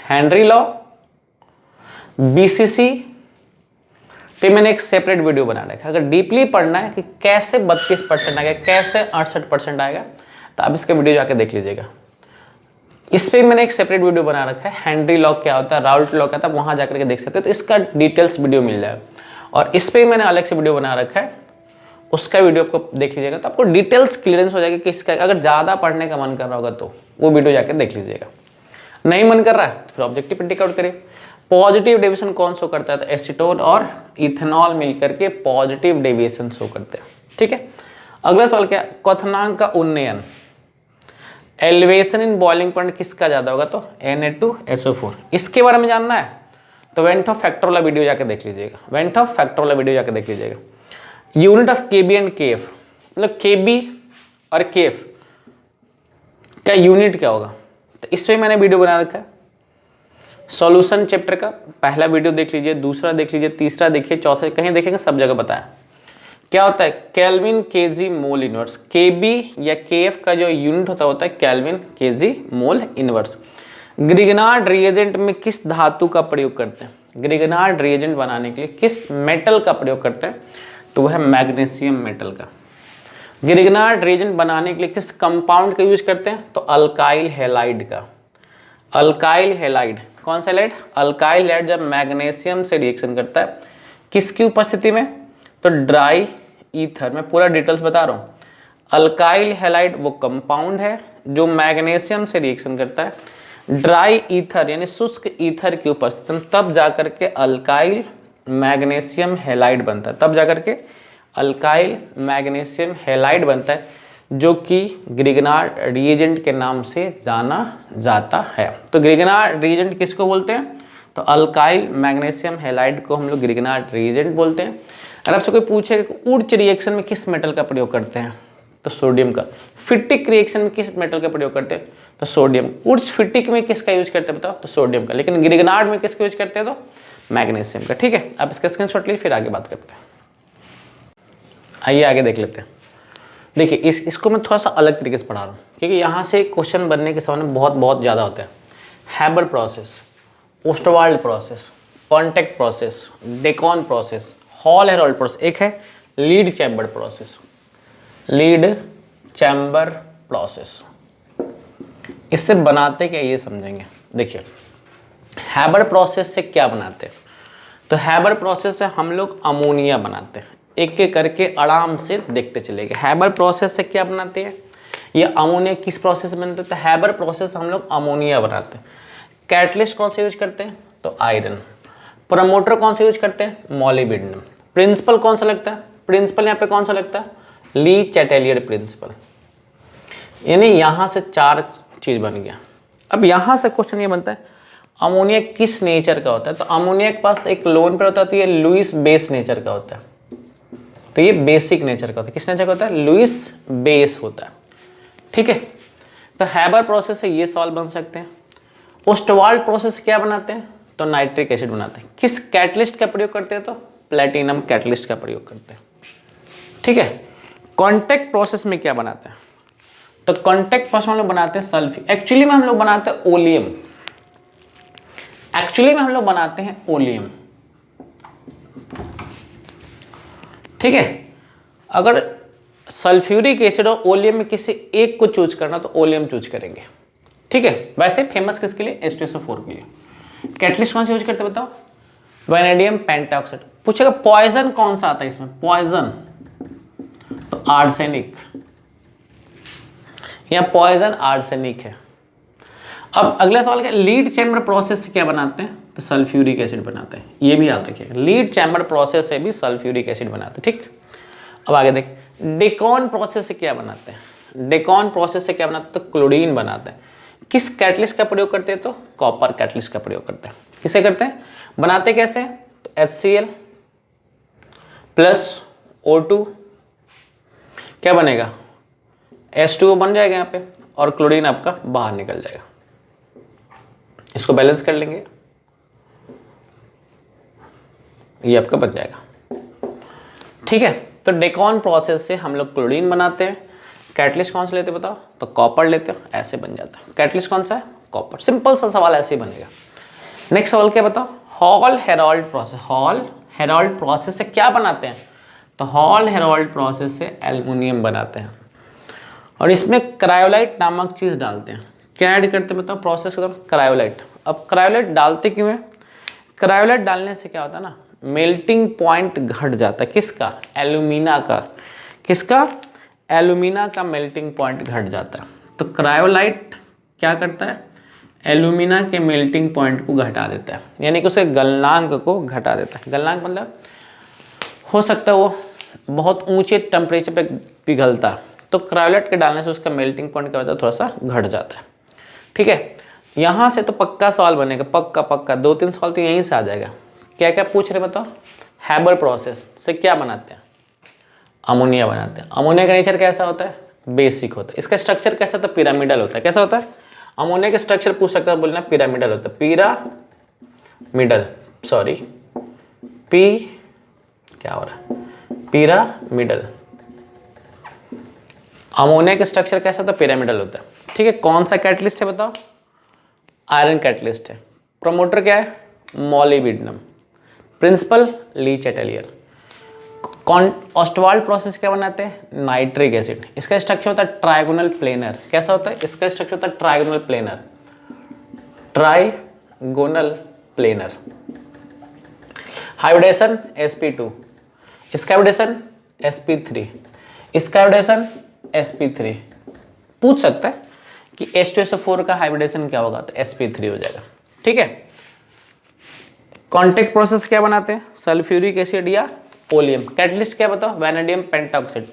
हेनरी लॉ, बीसीसी पे मैंने एक सेपरेट वीडियो बना रखा है। अगर डीपली पढ़ना है कि कैसे 32% आएगा, कैसे 68% आएगा, तो आप इसका वीडियो जाके देख लीजिएगा। इस पर मैंने एक सेपरेट वीडियो बना रखा है, हेनरी लॉ क्या होता है, राउल्ट लॉ क्या होता है, वहाँ जाकर के देख सकते हैं, तो इसका डिटेल्स वीडियो मिल जाएगा। और इस पर मैंने अलग से वीडियो बना रखा है, उसका वीडियो आपको देख लीजिएगा, तो आपको डिटेल्स क्लियरेंस हो जाएगी कि इसका अगर ज़्यादा पढ़ने का मन कर रहा होगा तो वो वीडियो जाकर देख लीजिएगा। नहीं मन कर रहा है तो फिर ऑब्जेक्टिव पे टिक आउट करिए। पॉजिटिव डेविएशन कौन शो करता है? तो एसीटोन और इथेनॉल मिलकर के पॉजिटिव डेविएशन शो करते हैं। ठीक है, अगला सवाल क्या? क्वथनांक का उन्नयन, एलिवेशन इन बॉइलिंग पॉइंट किसका ज़्यादा होगा? तो Na2SO4। इसके बारे में जानना है तो वेंट ऑफ फैक्टर वाला वीडियो जाके देख लीजिएगा, वेंट ऑफ फैक्टर वाला वीडियो जाके देख लीजिएगा। Unit of KB and KF, मतलब KB और KF का यूनिट क्या होगा? तो इस पर मैंने वीडियो बना रखा है। सॉल्यूशन चैप्टर का पहला वीडियो देख लीजिए, दूसरा देख लीजिए, तीसरा देखिए, चौथा कहीं देखेंगे, सब जगह बताया क्या होता है। Kelvin KG mole inverse. KB या KF का जो यूनिट होता है kelvin KG mole inverse. Grignard reagent में किस धातु का प्रयोग करते हैं? ग्रिगनार्ड रिएजेंट बनाने के लिए किस मेटल का प्रयोग करते हैं? तो वह है मैग्नीशियम मेटल का। ग्रिगनार्ड रिएजेंट बनाने के लिए किस कंपाउंड का यूज करते हैं? तो अल्काइल हैलाइड का। अल्काइल हैलाइड, कौन सा हैलाइड? अल्काइल हैलाइड जब मैग्नीशियम से रिएक्शन करता है किसकी उपस्थिति में? तो ड्राई ईथर। मैं पूरा डिटेल्स बता रहा हूँ। अल्काइल हैलाइड वो कंपाउंड है जो मैग्नीशियम से रिएक्शन करता है ड्राई ईथर यानी शुष्क ईथर की उपस्थिति में, तब जाकर के अल्काइल मैग्नीशियम हैलाइड बनता है, तब जाकर के अल्काइल मैग्नीशियम हैलाइड बनता है, जो कि ग्रिगनार्ड रिएजेंट के नाम से जाना जाता है। तो ग्रिगनार्ड रिएजेंट किसको बोलते हैं? तो अल्काइल मैग्नीशियम हैलाइड को हम लोग ग्रिगनार्ड रिएजेंट बोलते हैं। अगर आपसे कोई पूछे कि उच्च रिएक्शन में किस मेटल का प्रयोग करते हैं? तो सोडियम का। फिटिक रिएक्शन में किस मेटल का प्रयोग करते हैं? तो सोडियम। उच्च फिटिक में किसका यूज करते हैं बताओ? तो सोडियम का। लेकिन ग्रिगनार्ड में किसका यूज करते हैं? तो मैग्नीशियम का। ठीक है, आप इसका स्क्रीनशॉट लीजिए, फिर आगे बात करते हैं। आइए आगे देख लेते हैं। देखिए इसको मैं थोड़ा सा अलग तरीके से पढ़ा रहा हूँ क्योंकि यहाँ से क्वेश्चन बनने के समय बहुत ज़्यादा होते हैं। Haber process, Ostwald process, contact process, Deacon process, Hall Heroult process, एक है lead chamber process. Lead chamber process, इससे बनाते क्या ये समझेंगे। देखिए हैबर प्रोसेस से क्या बनाते हैं? तो हैबर प्रोसेस से हम लोग अमोनिया बनाते हैं। एक एक करके आराम से देखते चलेंगे। हैबर प्रोसेस से क्या बनाते हैं? ये अमोनिया किस प्रोसेस में बनता है? तो हैबर प्रोसेस हम लोग अमोनिया बनाते हैं। कैटलिस्ट कौन से यूज करते हैं? तो आयरन। प्रमोटर कौन से यूज करते हैं? मॉलिब्डेनम। प्रिंसिपल कौन सा लगता है? प्रिंसिपल यहाँ पे कौन सा लगता है? ली चैटेलियर प्रिंसिपल। यानी यहाँ से 4 चीज बन गया। अब यहाँ से क्वेश्चन ये बनता है अमोनिया किस नेचर का होता है? तो अमोनिया के पास एक लोन पर होता है, तो ये लुईस बेस नेचर का होता है, तो ये बेसिक नेचर का होता है। किस नेचर का होता है? लुईस बेस होता है। ठीक है, तो हैबर प्रोसेस से ये सवाल बन सकते हैं। ओस्टवाल्ड प्रोसेस से क्या बनाते हैं? तो नाइट्रिक एसिड बनाते हैं। किस कैटलिस्ट का प्रयोग करते हैं? तो प्लेटिनम कैटलिस्ट का प्रयोग करते हैं। ठीक है, कॉन्टैक्ट प्रोसेस में क्या बनाते हैं? तो कॉन्टैक्ट प्रोसेस में हम लोग बनाते हैं सल्फी। एक्चुअली में हम लोग बनाते हैं ओलियम। एक्चुअली में हम लोग बनाते हैं ओलियम। ठीक है, अगर सल्फ्यूरिक एसिड और ओलियम में किसी एक को चूज करना तो ओलियम चूज करेंगे। ठीक है, वैसे फेमस किसके लिए? H2SO4 के लिए। कैटलिस्ट कौन से यूज करते हैं बताओ? Vanadium pentoxide. पूछेगा पॉइजन कौन सा आता है इसमें? पॉइजन तो आर्सेनिक, या पॉइजन आर्सेनिक है। अब अगला सवाल क्या? लीड चैम्बर प्रोसेस से क्या बनाते हैं? तो सल्फ्यूरिक एसिड बनाते हैं। ये भी याद रखिएगा, लीड चैम्बर प्रोसेस से भी सल्फ्यूरिक एसिड बनाते हैं। ठीक, अब आगे देख, डेकॉन प्रोसेस से क्या बनाते हैं? डेकॉन प्रोसेस से क्या बनाते हैं? तो क्लोरीन बनाते हैं। किस कैटलिस्ट का प्रयोग करते हैं? तो कॉपर कैटलिस्ट का प्रयोग करते हैं। किसे करते हैं? बनाते कैसे? तो HCl प्लस O2 क्या बनेगा? H2O बन जाएगा यहाँ पे, और क्लोरीन आपका बाहर निकल जाएगा। इसको बैलेंस कर लेंगे, ये आपका बन जाएगा। ठीक है, तो डेकॉन प्रोसेस से हम लोग क्लोरीन बनाते हैं। कैटलिस्ट कौन सा लेते हैं बताओ? तो कॉपर लेते हो, ऐसे बन जाता है। कैटलिस्ट कौन सा है? कॉपर। सिंपल सा सवाल ऐसे ही बनेगा। नेक्स्ट सवाल क्या बताओ? Hall Herald process. Hall Herald process से क्या बनाते हैं? तो हॉल हेराल्ड प्रोसेस से एल्युमिनियम बनाते हैं, और इसमें क्रायोलाइट नामक चीज़ डालते हैं। क्या ऐड करते हैं बताओ प्रोसेस के दौरान? क्रायोलाइट। अब क्रायोलाइट डालते क्यों है? क्रायोलाइट डालने से क्या होता है ना, मेल्टिंग पॉइंट घट जाता है। किसका? एल्यूमिना का। किसका? एल्यूमिना का मेल्टिंग पॉइंट घट जाता है। तो क्रायोलाइट क्या करता है? एल्यूमिना के मेल्टिंग पॉइंट को घटा देता है, यानी कि उसे गलनांक को घटा देता है। गलनांक मतलब हो सकता है वो बहुत ऊंचे टेम्परेचर पे पिघलता है, तो क्रायोलाइट के डालने से उसका मेल्टिंग पॉइंट क्या होता है? थोड़ा सा घट जाता है। ठीक है, यहाँ से तो पक्का सवाल बनेगा, पक्का पक्का 2-3 सवाल तो यहीं से आ जाएगा। क्या क्या पूछ रहे बताओ? हैबर प्रोसेस से क्या बनाते हैं? अमोनिया बनाते हैं। अमोनिया का नेचर कैसा होता है? बेसिक होता है। इसका स्ट्रक्चर कैसा होता है? पिरामिडल होता है। कैसा होता है? अमोनिया का स्ट्रक्चर पूछ सकता है, बोलना पिरामिडल होता है। पिरामिडल। अमोनिया का स्ट्रक्चर कैसा होता है? पिरामिडल होता है। ठीक है, कौन सा कैटलिस्ट है बताओ? आयरन कैटलिस्ट है। प्रोमोटर क्या है? मॉलिब्डेनम। प्रिंसिपल ली चैटेलियर। ऑस्टवाल्ड प्रोसेस क्या बनाते हैं? Nitric acid. इसका स्ट्रक्चर होता है ट्राइगोनल प्लेनर। कैसा होता है? इसका स्ट्रक्चर होता है trigonal planar. Trigonal planar. Hybridisation sp2, इसका हाइब्रिडेशन sp3, इसका हाइब्रिडेशन sp3। पूछ सकता है कि H2SO4 का हाइब्रिडेशन क्या होगा? तो sp3 हो जाएगा। ठीक है, कॉन्टैक्ट प्रोसेस क्या बनाते हैं? सल्फ्यूरिक एसिड या ओलियम। कैटलिस्ट क्या बताओ? Vanadium pentoxide.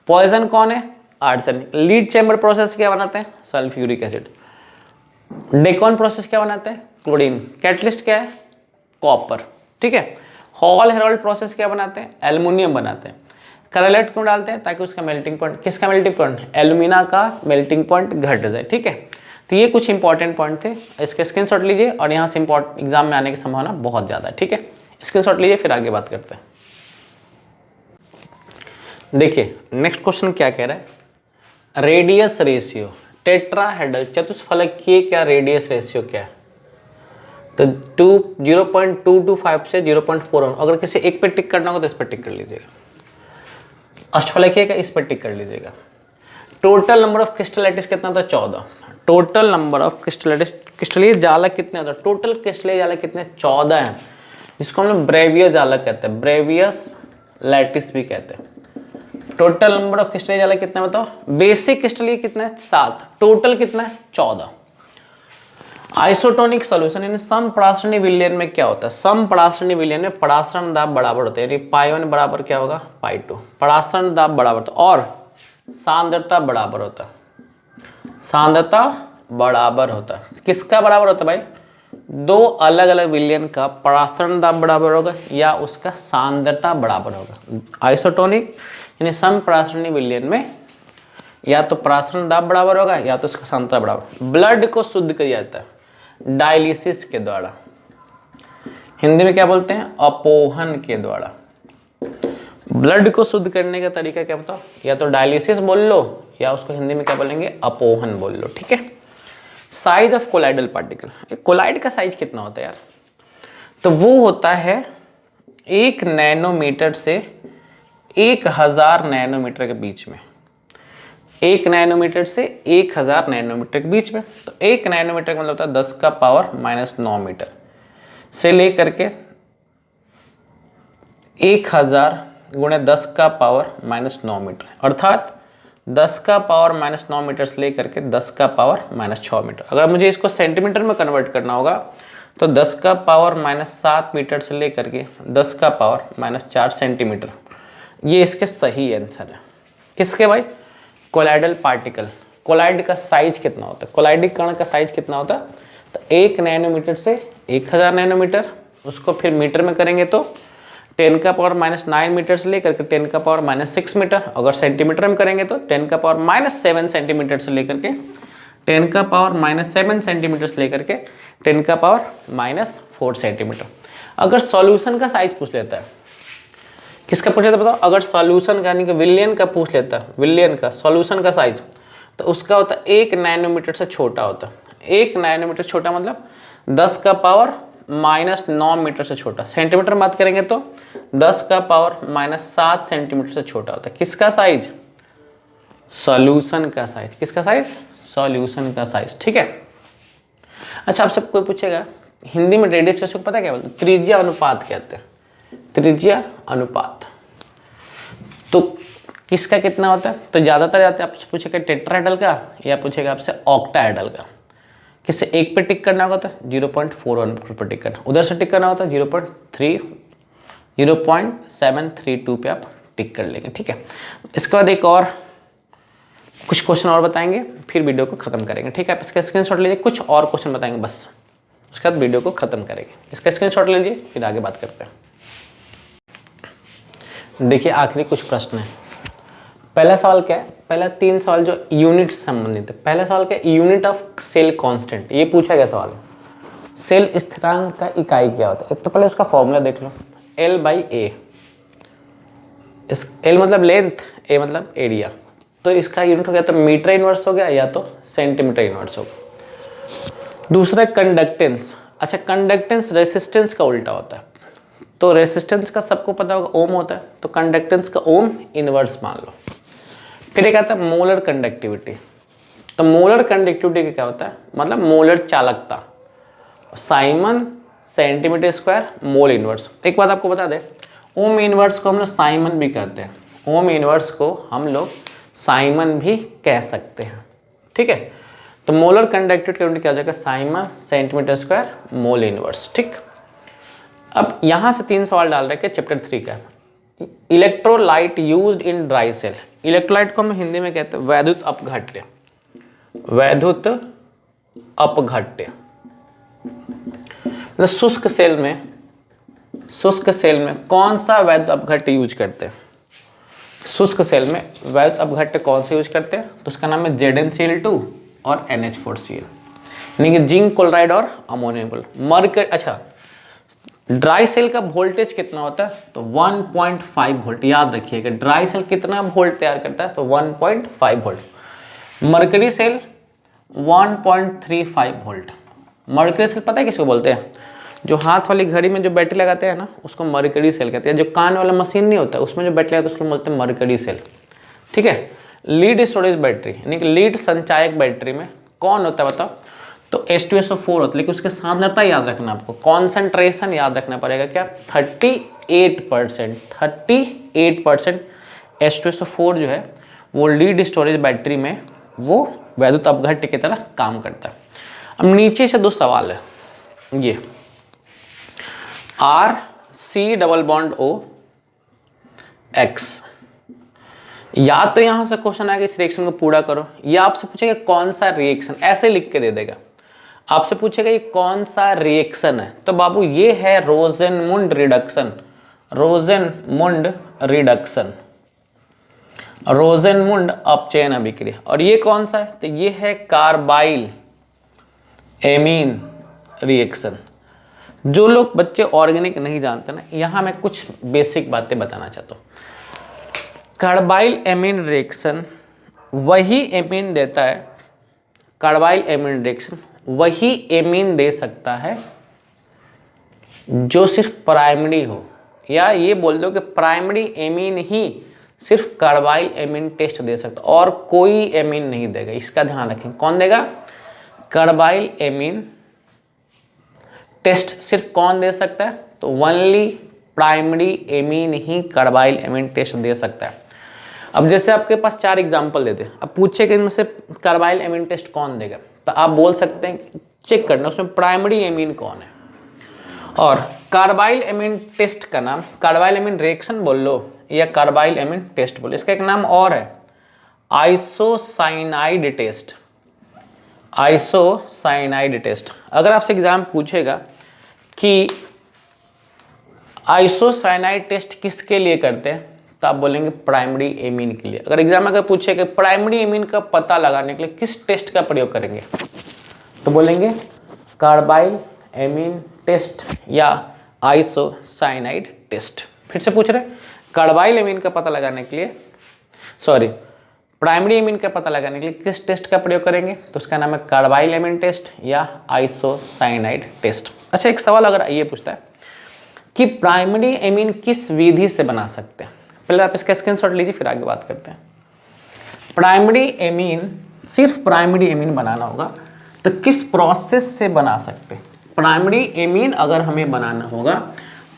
पॉइजन कौन है? आर्सेनिक। लीड चैम्बर प्रोसेस क्या बनाते हैं? Sulphuric acid. डेकॉन प्रोसेस क्या बनाते हैं? क्लोरीन। कैटलिस्ट क्या है? कॉपर। ठीक है, हॉल हेराल्ड प्रोसेस क्या बनाते हैं? एल्युमिनियम बनाते हैं। क्रायोलाइट क्यों डालते हैं? ताकि उसका मेल्टिंग पॉइंट, किसका मेल्टिंग पॉइंट? एल्यूमिना का मेल्टिंग पॉइंट घट जाए। ठीक है, तो ये कुछ इंपॉर्टेंट पॉइंट थे, इसके स्क्रीनशॉट लीजिए, और यहाँ से एग्जाम में आने की संभावना बहुत ज़्यादा है। ठीक है, स्क्रीनशॉट लीजिए, फिर आगे बात करते हैं। देखिए नेक्स्ट क्वेश्चन क्या कह रहा है? रेडियस रेशियो टेट्राहेड्रल चतुष्फलकीय क्या रेडियस रेशियो क्या है? तो 0.225 से 0.41। अगर किसी एक पे टिक करना हो तो इस पर टिक कर लीजिएगा। अष्टफलकीय का इस पर टिक कर लीजिएगा। टोटल नंबर ऑफ क्रिस्टलाइटिस कितना था? 14। टोटल नंबर ऑफ क्रिस्टलीय जालक कितने होता है? टोटल क्रिस्टलीय जालक कितने? 14 हैं, जिसको हम लोग ब्रेवियस जालक कहते हैं, ब्रेवियस लैटिस भी कहते हैं। टोटल नंबर ऑफ क्रिस्टलीय जालक कितने बताओ? बेसिक क्रिस्टलीय कितने? 7। टोटल कितना है? 14। आइसोटोनिक सॉल्यूशन यानी समपरासरणी विलयन में क्या होता है? समपरासरणी विलयन में परासरण दाब बराबर होता है, यानी पाई 1 बराबर क्या होगा? पाई 2। परासरण दाब बराबर होता है और सांद्रता बराबर होता है। सांद्रता बराबर होता है, किसका बराबर होता है भाई? दो अलग अलग विलयन का परासरण दाब बराबर होगा या उसका सांद्रता बराबर होगा। आइसोटोनिक यानी समपरासरणी विलयन में या तो परासरण दाब बराबर होगा या तो उसका सांद्रता बराबर। ब्लड को शुद्ध किया जाता है डायलिसिस के द्वारा, हिंदी में क्या बोलते हैं? अपोहन के द्वारा। ब्लड को शुद्ध करने का तरीका क्या बताओ? या तो डायलिसिस बोल लो या उसको हिंदी में क्या बोलेंगे? अपोहन बोल लो, ठीक है। Size of colloidal particle, colloid का साइज कितना होता है यार? तो वो होता है 1 नैनोमीटर से 1000 नैनोमीटर के बीच में। 1 नैनोमीटर से 1000 नैनोमीटर के बीच में। तो 1 नैनोमीटर का मतलब होता है 10 का पावर -9 मीटर से लेकर के 1000 गुणे 10 का पावर -9 मीटर, अर्थात 10 का पावर -9 मीटर से लेकर के 10 का पावर -6 मीटर। अगर मुझे इसको सेंटीमीटर में कन्वर्ट करना होगा तो 10 का पावर -7 मीटर से लेकर के 10 का पावर -4 सेंटीमीटर, ये इसके सही आंसर है। किसके भाई? Colloidal particle. कोलाइड का साइज कितना होता है? कोलाइडिक कण का साइज कितना होता है? तो 1 नैनोमीटर से 1000 नैनोमीटर, उसको फिर मीटर में करेंगे तो 10 का पावर -9 मीटर से लेकर के 10 का पावर -6 मीटर। अगर सेंटीमीटर में करेंगे तो 10 का पावर -7 सेंटीमीटर से लेकर के 10 का पावर -7 सेंटीमीटर से लेकर के 10 का पावर -4 सेंटीमीटर। अगर सॉल्यूशन का साइज पूछ लेता है, किसका पूछ लेता है बताओ? अगर सॉल्यूशन का यानी कि विलयन का पूछ लेता है, विलयन का सॉल्यूशन का साइज, तो उसका होता है 1 नैनोमीटर से छोटा होता है। 1 नैनोमीटर छोटा मतलब 10 का पावर -9 मीटर से छोटा। सेंटीमीटर में बात करेंगे तो 10 का पावर -7 सेंटीमीटर से छोटा होता है। किसका साइज? सॉल्यूशन का साइज। किसका साइज? सॉल्यूशन का साइज, ठीक है। अच्छा, आपसे कोई पूछेगा हिंदी में रेडियस को पता क्या बोलते हैं? त्रिज्या अनुपात कहते हैं, त्रिज्या अनुपात। तो किसका कितना होता है? तो ज़्यादातर आपसे पूछेगा टेट्राहेड्रल का या पूछेगा आपसे ऑक्टाहेड्रल का। किससे एक पे टिक करना होगा तो 0.41 पर टिक करना, उधर से टिक करना होता है 0.732 पे आप टिक कर लेंगे, ठीक है। इसके बाद एक और कुछ क्वेश्चन और बताएंगे, फिर वीडियो को ख़त्म करेंगे, ठीक है। आप इसका स्क्रीनशॉट लीजिए, कुछ और क्वेश्चन बताएंगे बस, उसके बाद वीडियो को ख़त्म करेंगे। इसका स्क्रीनशॉट लीजिए, फिर आगे बात करते हैं। देखिए आखिरी कुछ प्रश्न है। पहला सवाल क्या है? पहला 3 सवाल जो यूनिट से संबंधित है। पहला सवाल क्या है? यूनिट ऑफ सेल कांस्टेंट, ये पूछा गया सवाल है। सेल स्थिरांक का इकाई क्या होता है? एक तो पहले उसका फॉर्मूला देख लो, L/A। L मतलब लेंथ, A मतलब एरिया, तो इसका यूनिट हो गया तो मीटर इनवर्स हो गया या तो सेंटीमीटर इनवर्स हो गया। दूसरा कंडक्टेंस। अच्छा, कंडक्टेंस रेसिस्टेंस का उल्टा होता है, तो रेसिस्टेंस का सबको पता होगा ओम होता है, तो कंडक्टेंस का ओम इनवर्स मान लो। फिर एक आता है मोलर कंडक्टिविटी। तो मोलर कंडक्टिविटी का क्या होता है? मतलब मोलर चालकता, Simon centimetre square mole inverse. एक बात आपको बता दें, ओम इनवर्स को हम लोग साइमन भी कहते हैं। ओम इनवर्स को हम लोग साइमन भी कह सकते हैं, ठीक है। तो मोलर कंडक्टिविटी का यूनिट क्या हो जाएगा? Simon centimetre square mole inverse, ठीक। अब यहाँ से 3 सवाल डाल रखे चैप्टर 3 का। Electrolyte used in dry cell. Electrolyte को हम हिंदी में कहते हैं वैद्युत अपघट्य। वैद्युत अपघट्य मतलब शुष्क सेल में कौन सा वैद्युत अपघट्य यूज करते हैं? शुष्क सेल में वैद्युत अपघट्य कौन सा यूज करते हैं? तो उसका नाम है ZnCl2 और NH4Cl, यानी कि जिंक क्लोराइड और अमोनियम मरकरी। अच्छा, ड्राई सेल का वोल्टेज कितना होता है? तो 1.5 वोल्ट। याद रखिएगा, ड्राई सेल कितना वोल्ट तैयार करता है? तो 1.5 volt. Mercury cell 1.35 volt. Mercury cell पता है किसको बोलते हैं? जो हाथ वाली घड़ी में जो बैटरी लगाते हैं ना, उसको मरकरी सेल कहते हैं। जो कान वाला मशीन नहीं होता, उसमें जो बैटरी लगाते हैं उसको बोलते हैं मरकरी सेल, ठीक है। लीड स्टोरेज बैटरी यानी कि लीड संचायक बैटरी में कौन होता है बताओ? तो H2SO4 होता है, लेकिन उसके सांद्रता याद रखना आपको, कॉन्सेंट्रेशन याद रखना पड़ेगा। क्या? 38%। 38% H2SO4 जो है वो लीड स्टोरेज बैटरी में वो वैद्युत अपघट्य की तरह काम करता है। अब नीचे से दो सवाल है, ये RC double bond O X, या तो यहां से क्वेश्चन आएगा इस रिएक्शन को पूरा करो, या आपसे पूछेगा कौन सा रिएक्शन, ऐसे लिख के दे देगा। आपसे पूछेगा ये कौन सा रिएक्शन है, तो बाबू ये है रोजेनमुंड रिडक्शन, रोजेनमुंड रिडक्शन, रोजेनमुंड अपचयन अभिक्रिया। और ये कौन सा है, तो ये है कार्बाइल एमीन रिएक्शन। जो लोग बच्चे ऑर्गेनिक नहीं जानते ना, यहाँ मैं कुछ बेसिक बातें बताना चाहता हूँ। कार्बाइल एमीन रिएक्शन वही एमीन देता है, कार्बाइल एमीन रिएक्शन वही एमीन दे सकता है जो सिर्फ प्राइमरी हो, या ये बोल दो कि प्राइमरी एमीन ही सिर्फ कार्बाइल एमीन टेस्ट दे सकता, और कोई एमीन नहीं देगा। इसका ध्यान रखें, कौन देगा? कार्बाइल एमीन टेस्ट सिर्फ कौन दे सकता है? तो ओनली प्राइमरी एमीन ही कार्बाइल एमीन टेस्ट दे सकता है। अब जैसे आपके पास 4 एग्जाम्पल देते हैं, अब पूछे कि इनमें से कार्बाइल एमीन टेस्ट कौन देगा, तो आप बोल सकते हैं चेक करना उसमें प्राइमरी एमीन कौन है। और कार्बाइल एमीन टेस्ट का नाम कार्बाइल एमीन रिएक्शन बोल लो या कार्बाइल एमीन टेस्ट बोलो, इसका एक नाम और है आइसोसाइनाइड टेस्ट, आइसोसाइनाइड टेस्ट। अगर आपसे एग्जाम पूछेगा कि आइसोसाइनाइड टेस्ट किसके लिए करते हैं, तो आप बोलेंगे प्राइमरी एमीन के लिए। अगर एग्जाम में अगर पूछे कि प्राइमरी एमीन का पता लगाने के लिए किस टेस्ट का प्रयोग करेंगे, तो बोलेंगे कार्बाइल एमीन टेस्ट या आइसोसाइनाइड टेस्ट। फिर से पूछ रहे कार्बाइल एमीन का पता लगाने के लिए, सॉरी प्राइमरी एमीन का पता लगाने के लिए किस टेस्ट का प्रयोग करेंगे, तो उसका नाम है कार्बाइल एमीन टेस्ट या आइसोसाइनाइड टेस्ट। अच्छा, एक सवाल अगर ये पूछता है कि प्राइमरी एमीन किस विधि से बना सकते हैं, पहले आप इसका स्क्रीनशॉट लीजिए फिर आगे बात करते हैं। प्राइमरी एमीन, सिर्फ प्राइमरी एमीन बनाना होगा तो किस प्रोसेस से बना सकते हैं? प्राइमरी एमीन अगर हमें बनाना होगा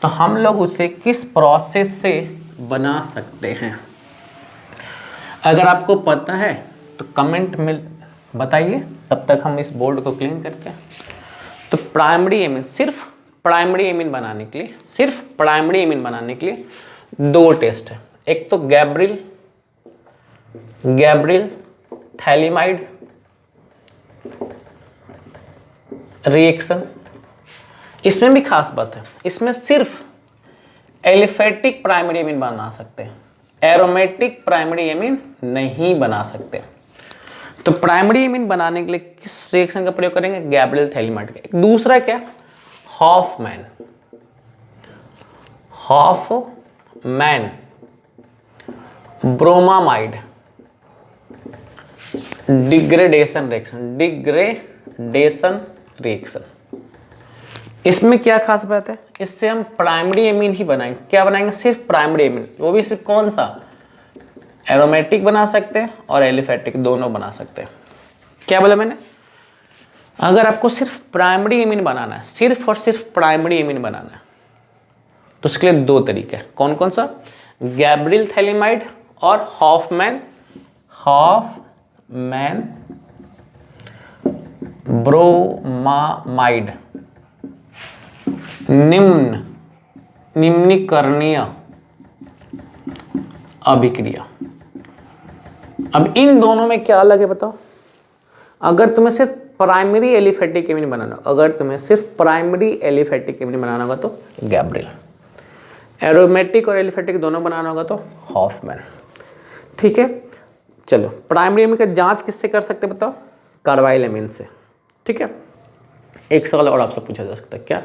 तो हम लोग उसे किस प्रोसेस से बना सकते हैं? अगर आपको पता है तो कमेंट में बताइए, तब तक हम इस बोर्ड को क्लीन करते हैं। तो प्राइमरी एमीन, सिर्फ प्राइमरी एमीन बनाने के लिए, सिर्फ प्राइमरी एमीन बनाने के लिए 2 टेस्ट है। एक तो गैब्रिल थैलिमाइड रिएक्शन, इसमें भी खास बात है, इसमें सिर्फ एलिफेटिक प्राइमरी एमीन बना सकते हैं, एरोमेटिक प्राइमरी एमीन नहीं बना सकते। तो प्राइमरी एमीन बनाने के लिए किस रिएक्शन का प्रयोग करेंगे? गैब्रिल थैलिमाइड का। एक दूसरा क्या? Hofmann bromamide degradation reaction. इसमें क्या खास बात है? इससे हम प्राइमरी एमीन ही बनाएंगे। क्या बनाएंगे? सिर्फ प्राइमरी एमीन, वो भी सिर्फ कौन सा? एरोमेटिक बना सकते हैं और एलिफेटिक, दोनों बना सकते हैं। क्या बोला मैंने? अगर आपको सिर्फ प्राइमरी एमीन बनाना है, सिर्फ और सिर्फ प्राइमरी एमीन बनाना है, तो उसके लिए 2 तरीके हैं। कौन कौन सा? गैब्रिल थैलिमाइड और हॉफमैन ब्रोमामाइड। निम्नीकरणीय अभिक्रिया। अब इन दोनों में क्या अलग है बताओ? अगर तुम्हें सिर्फ प्राइमरी एलिफेटिक एमीन बनाना, अगर तुम्हें सिर्फ प्राइमरी एलिफेटिक एमीन बनाना होगा तो गैब्रिल, एरोमेटिक और एलिफेटिक दोनों बनाना होगा तो हॉफमैन। ठीक है, चलो प्राइमरी एमीन का जांच किससे कर सकते बताओ? कार्बाइल एमीन से। ठीक है, एक सवाल और आपसे पूछा जा सकता है, क्या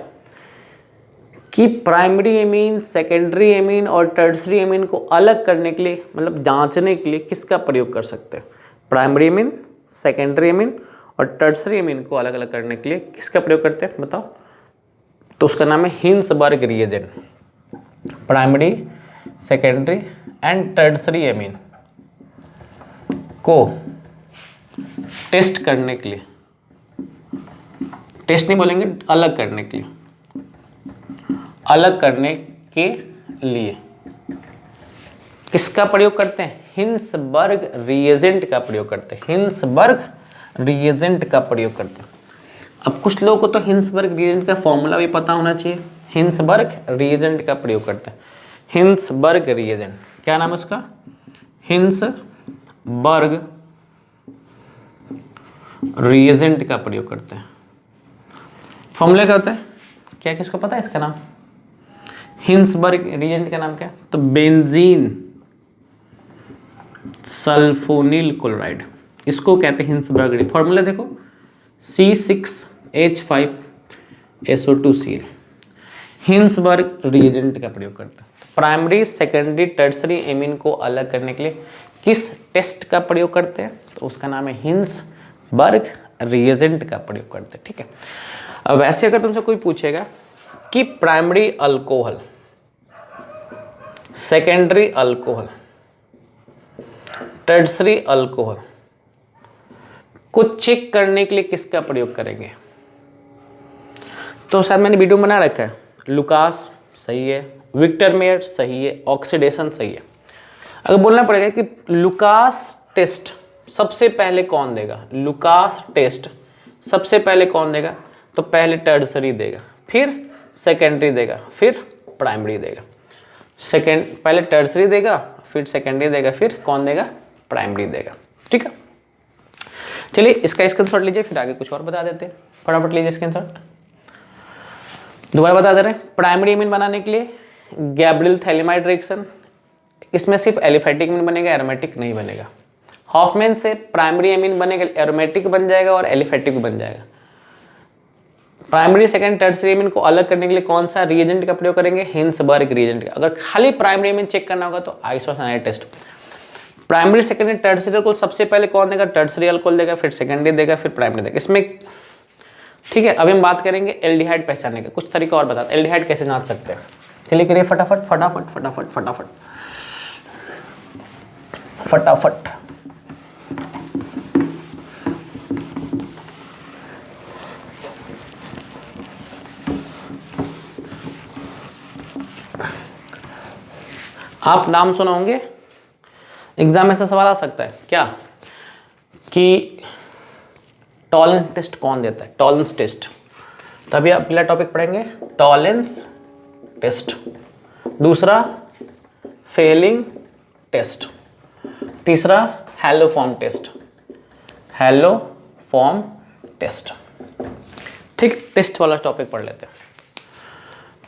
कि प्राइमरी एमीन, सेकेंडरी एमीन और टर्शरी एमीन को अलग करने के लिए, मतलब जांचने के लिए किसका प्रयोग कर सकते हैं? प्राइमरी एमीन, सेकेंडरी एमीन और टर्शरी एमीन को अलग अलग करने के लिए किसका प्रयोग करते हैं बताओ? तो उसका नाम है Hinsberg reagent. Primary, secondary and tertiary amine को टेस्ट करने के लिए, टेस्ट नहीं बोलेंगे, अलग करने के लिए, अलग करने के लिए किसका प्रयोग करते हैं? हिंसबर्ग रिएजेंट का प्रयोग करते हैं, हिंसबर्ग रिएजेंट का प्रयोग करते हैं। अब कुछ लोगों को तो हिंसबर्ग रिएजेंट का फॉर्मूला भी पता होना चाहिए। हिंसबर्ग रिएजेंट का प्रयोग करते हैं। हिंसबर्ग रिएजेंट, क्या नाम है उसका? हिंसबर्ग रिएजेंट का प्रयोग करते हैं। फॉर्मूला क्या होता है? क्या किसको पता है इसका नाम? हिंसबर्ग रिएजेंट का नाम क्या है? तो बेंजीन सल्फोनिल क्लोराइड, इसको कहते हैं हिंसबर्ग। फॉर्मूला देखो, C6H5SO2Cl। हिंसबर्ग रिएजेंट का प्रयोग करते हैं। प्राइमरी, सेकेंडरी, टर्सरी एमीन को अलग करने के लिए किस टेस्ट का प्रयोग करते हैं? तो उसका नाम है हिंसबर्ग रिएजेंट का प्रयोग करते हैं। ठीक है। अब वैसे अगर तुमसे कोई पूछेगा कि primary alcohol, secondary alcohol, tertiary alcohol को चेक करने के लिए किसका प्रयोग करेंगे? तो शायद मैंने वीडियो बना रखा है। लुकास सही है, विक्टर मेयर सही है, ऑक्सीडेशन सही है। अगर बोलना पड़ेगा कि लुकास टेस्ट सबसे पहले कौन देगा, लुकास टेस्ट सबसे पहले कौन देगा, तो पहले टर्सरी देगा, फिर सेकेंडरी देगा, फिर प्राइमरी देगा। पहले टर्सरी देगा, फिर सेकेंडरी देगा, फिर कौन देगा? प्राइमरी देगा। ठीक है, चलिए इसका स्क्रीनशॉट लीजिए, फिर आगे कुछ और बता देते हैं। फटाफट लीजिए स्क्रीनशॉट। दोबारा बता दे रहे हैं, प्राइमरी एमीन बनाने के लिए गैब्रियल थैलेमाइड रिएक्शन, इसमें सिर्फ एलिफेटिक एमीन बनेगा, एरोमेटिक नहीं बनेगा। हॉफमैन से प्राइमरी एमीन बनेगा, एरोमेटिक बन जाएगा और एलिफेटिक बन जाएगा। प्राइमरी, सेकेंड, टर्सरी एमीन को अलग करने के लिए कौन सा रिएजेंट का प्रयोग करेंगे? हिंसबर्ग रिएजेंट का। अगर खाली प्राइमरी एमीन चेक करना होगा तो isocyanide test. Primary, secondary, tertiary alcohol सबसे पहले कौन देगा? टर्सरी अल्कोहल देगा, फिर सेकेंडरी देगा, फिर प्राइमरी देगा। इसमें ठीक है, अभी हम बात करेंगे एल्डिहाइड पहचानने का। कुछ तरीका और बता, एल्डिहाइड कैसे जांच सकते हैं? चलिए करिए फटाफट फटाफट फटाफट फटाफट फटाफट। आप नाम सुने होंगे, एग्जाम में ऐसा सवाल आ सकता है क्या कि टॉलरेंस टेस्ट कौन देता है? टॉलरेंस टेस्ट, तभी आप पहला टॉपिक पढ़ेंगे टॉलरेंस टेस्ट, दूसरा फेलिंग टेस्ट, तीसरा haloform test, haloform test. ठीक, टेस्ट वाला टॉपिक पढ़ लेते हैं।